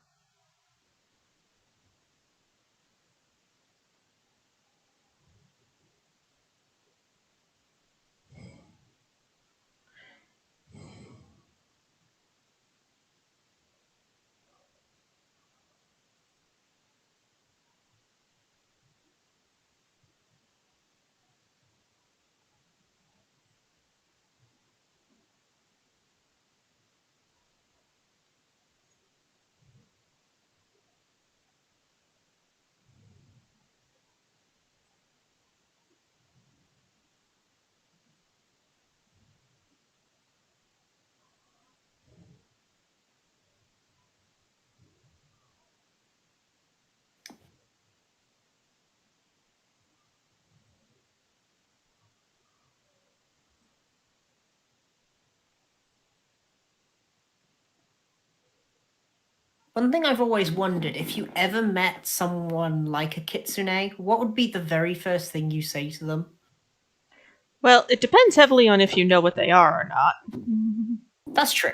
One thing I've always wondered, if you ever met someone like a kitsune, what would be the very first thing you say to them? Well, it depends heavily on if you know what they are or not. That's true.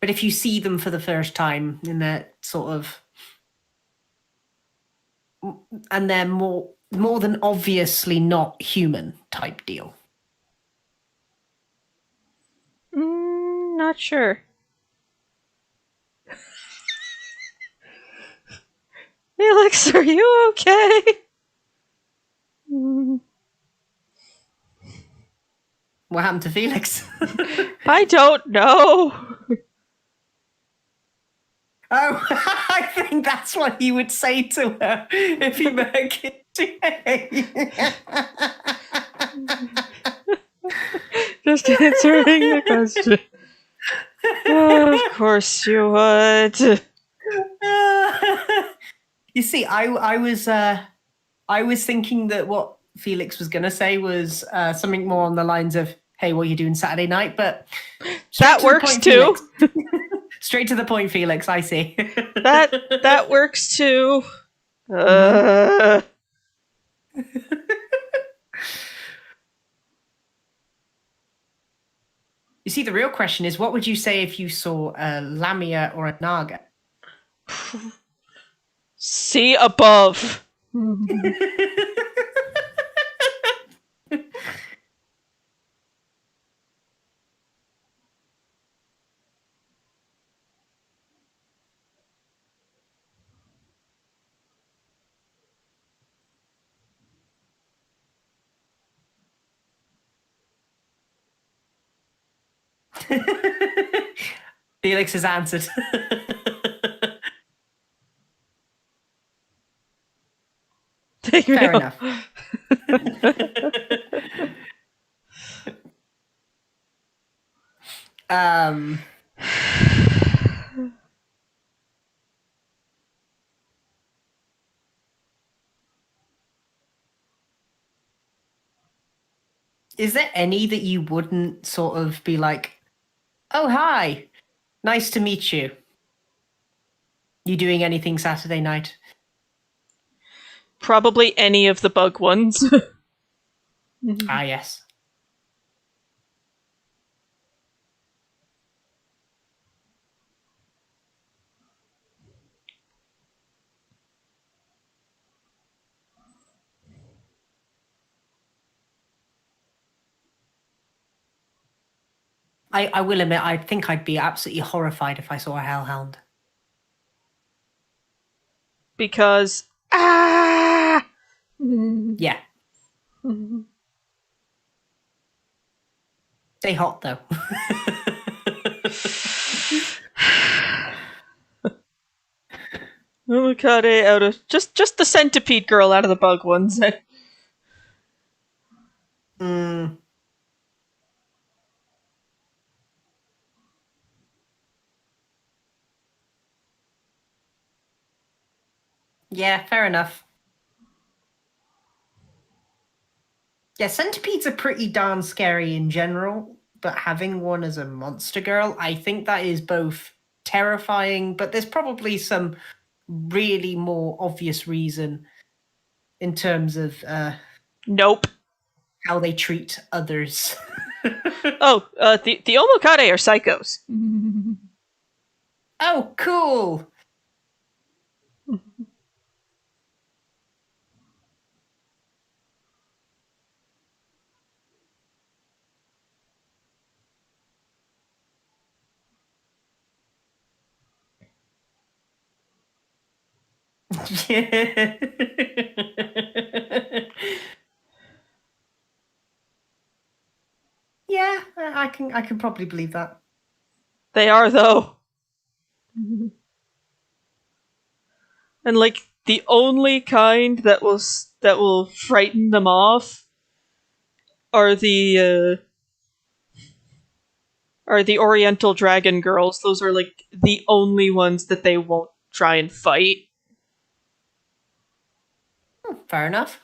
But if you see them for the first time in that sort of, and they're more than obviously not human type deal. Not sure. Felix, are you okay? What happened to Felix? I don't know. Oh, I think that's what he would say to her if he met a kitsune. Just answering the question. Of course you would. You see, I was thinking that what Felix was going to say was something more on the lines of, "Hey, what are you doing Saturday night?" But That works too. Straight to the point, Felix. I see. That works too. You see, the real question is, what would you say if you saw a lamia or a naga? See above. Felix has answered. Fair enough. Is there any that you wouldn't sort of be like, "Oh, hi, nice to meet you. You doing anything Saturday night?" Probably any of the bug ones. Ah, yes. I will admit, I think I'd be absolutely horrified if I saw a hellhound. Because Yeah. Stay hot, though. Omikade out of just the centipede girl out of the bug ones. Mm, yeah, fair enough. Yeah, centipedes are pretty darn scary in general, but having one as a monster girl, I think that is both terrifying, but there's probably some really more obvious reason in terms of Nope. how they treat others. Oh, the Omokade are psychos. Oh, cool. Yeah. Yeah, I can probably believe that. They are though, and like the only kind that will frighten them off are the Oriental Dragon girls. Those are like the only ones that they won't try and fight. Fair enough.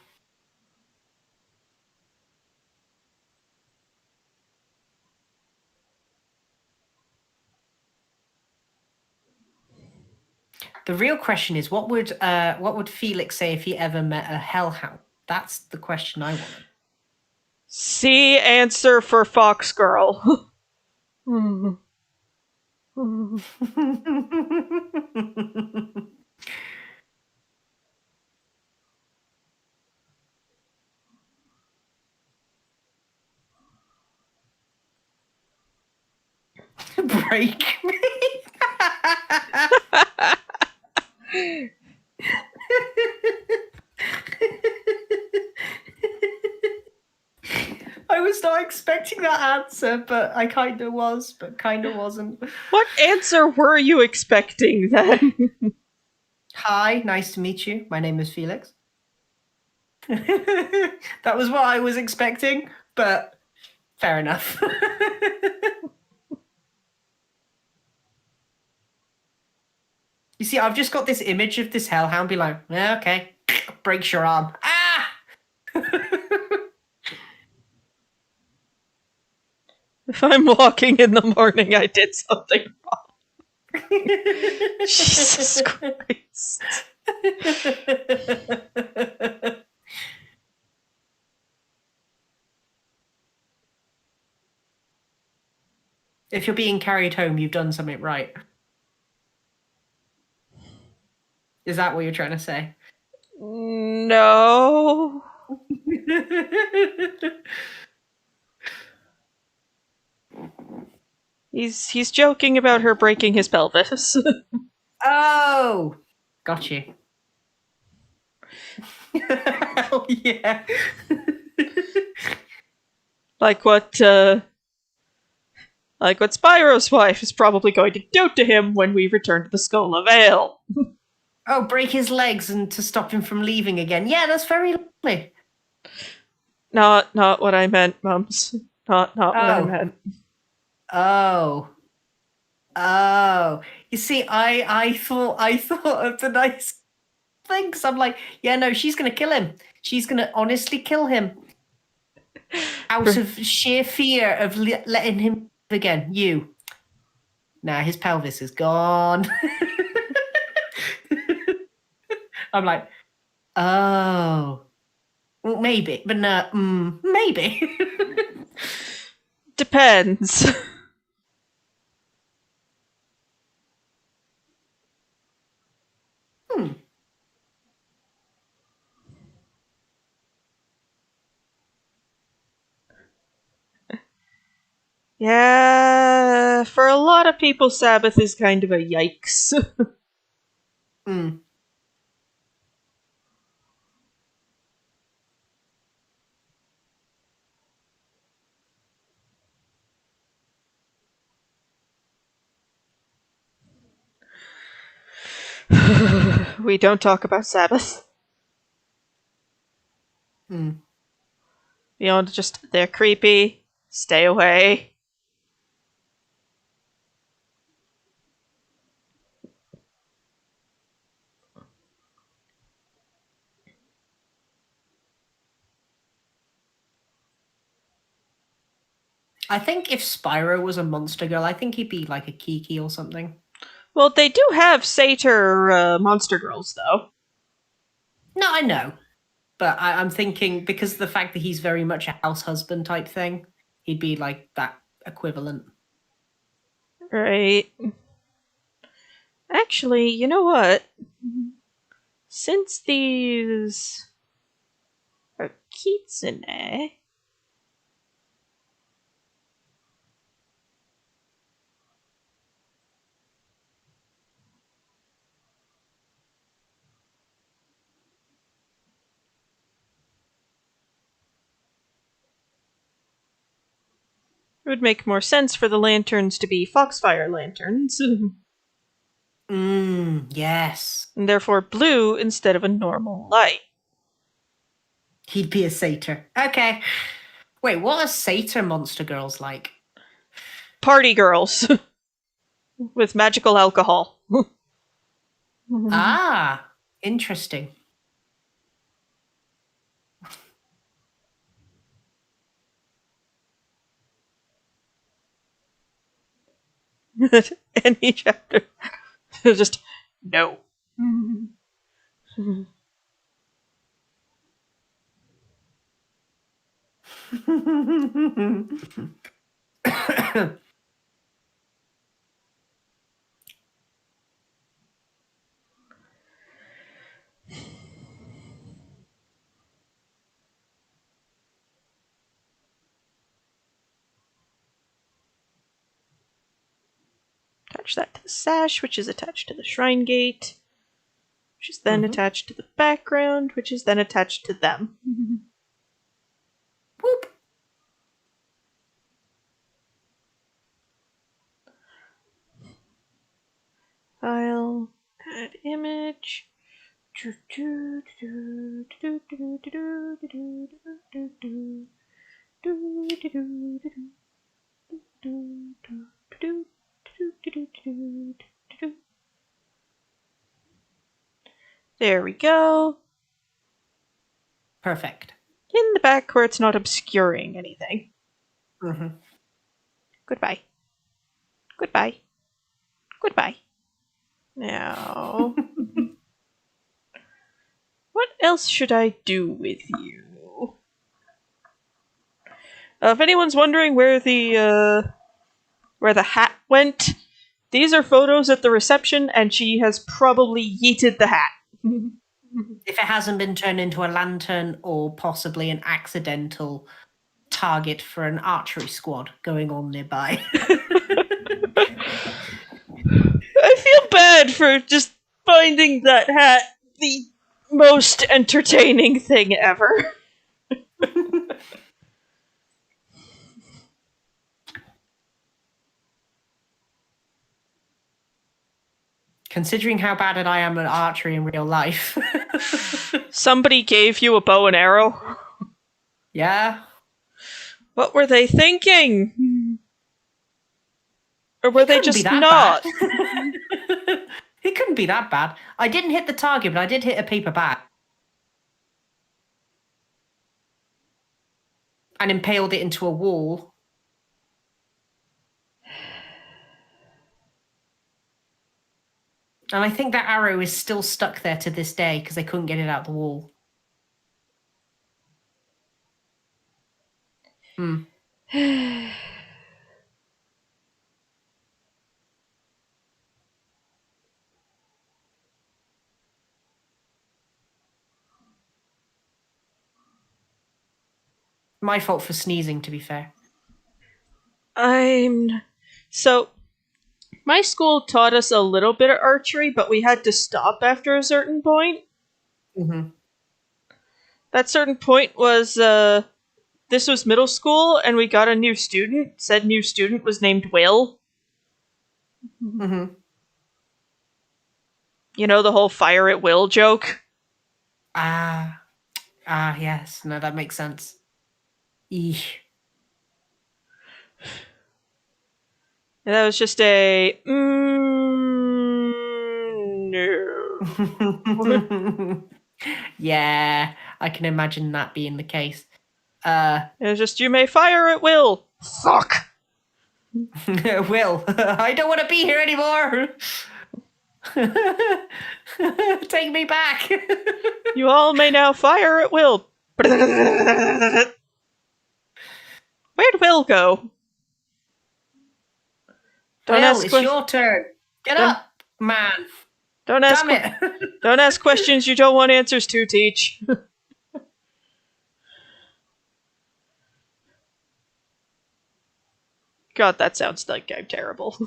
The real question is, what would Felix say if he ever met a hellhound? That's the question I want. See answer for Fox Girl. Break me. I was not expecting that answer, but I kind of was, but kind of wasn't. What answer were you expecting then? Hi, nice to meet you. My name is Felix. That was what I was expecting, but fair enough. You see, I've just got this image of this hellhound be like, yeah, okay, breaks your arm. Ah! If I'm walking in the morning, I did something wrong. Jesus Christ. If you're being carried home, you've done something right. Is that what you're trying to say? No. He's joking about her breaking his pelvis. Oh, got you. Hell yeah. like what Spyro's wife is probably going to do to him when we return to the Skull of Ale. Oh, break his legs and to stop him from leaving again. Yeah, that's very lovely. Not what I meant, Mums. Not what I Oh. meant. Oh. Oh. You see, I thought of the nice thing, 'cause I'm like, yeah, no, she's gonna kill him. She's gonna honestly kill him. Out of sheer fear of letting him live again. You. Nah, his pelvis is gone. I'm like, oh. Well, maybe, but no, maybe. Depends. Hmm. Yeah, for a lot of people, Sabbath is kind of a yikes. Hmm. We don't talk about Sabbath. Hmm. Beyond just, they're creepy, stay away. I think if Spyro was a monster girl, I think he'd be like a Kiki or something. Well, they do have satyr monster girls, though. No, I know. But I'm thinking because of the fact that he's very much a house husband type thing, he'd be like that equivalent. Right. Actually, you know what? Since these are kitsune, it would make more sense for the lanterns to be foxfire lanterns, Yes. and therefore blue instead of a normal light. He'd be a satyr. Okay. Wait, what are satyr monster girls like? Party girls with magical alcohol. Ah, interesting. Any chapter. Just no. Attach that to the sash, which is attached to the shrine gate, which is then attached to the background, which is then attached to them. Whoop. File, add image. There we go. Perfect. In the back where it's not obscuring anything. Mm-hmm. Goodbye. Goodbye. Goodbye. Now, what else should I do with you? If anyone's wondering where the hat went, these are photos at the reception, and she has probably yeeted the hat. If it hasn't been turned into a lantern or possibly an accidental target for an archery squad going on nearby. I feel bad for just finding that hat the most entertaining thing ever. Considering how bad at I am at archery in real life. Somebody gave you a bow and arrow? Yeah. What were they thinking? Or were they just not? It couldn't be that bad. I didn't hit the target, but I did hit a paper bag. And impaled it into a wall. And I think that arrow is still stuck there to this day because they couldn't get it out the wall. My fault for sneezing, to be fair. So, my school taught us a little bit of archery, but we had to stop after a certain point. Mm-hmm. That certain point was, this was middle school, and we got a new student. Said new student was named Will. Mm-hmm. You know, the whole fire at will joke? Yes. No, that makes sense. Eesh. And that was just a no. Yeah, I can imagine that being the case. It was just, you may fire at will. Fuck. Will, I don't want to be here anymore. Take me back. You all may now fire at will. Where'd Will go? Don't Will, ask it's your turn. Get don't, up, man. don't ask Damn it. don't ask questions you don't want answers to, Teach. God, that sounds like I'm terrible.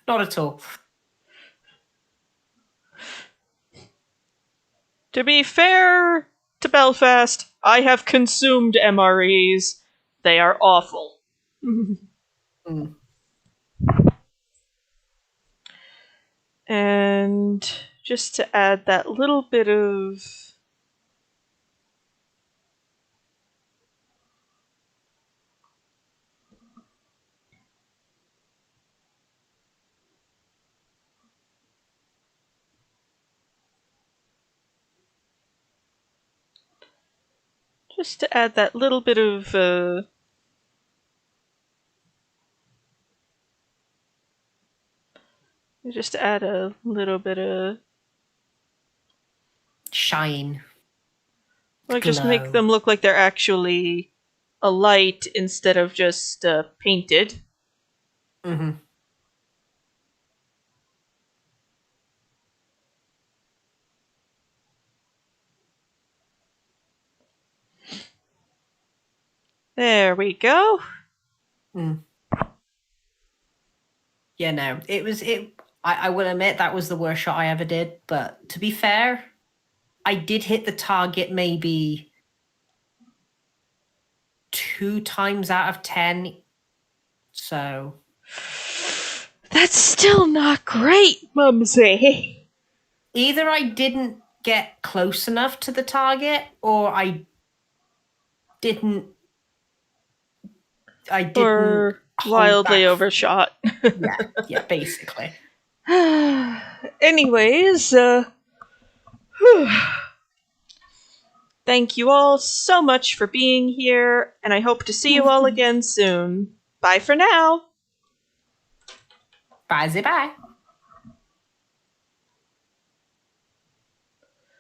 Not at all. To be fair to Belfast, I have consumed MREs. They are awful. Mm. And just to add that little bit of just to add that little bit of just to add a little bit of Shine. like just make Glow. them look like they're actually a light instead of just painted. Mm-hmm. There we go. Mm. Yeah, no. I will admit that was the worst shot I ever did, but to be fair, I did hit the target maybe 2 times out of 10. So That's still not great, Mumsy. either I didn't get close enough to the target or didn't Or hold wildly back. overshot. Yeah, basically. Anyways, thank you all so much for being here, and I hope to see you all again soon. Bye for now. Bye.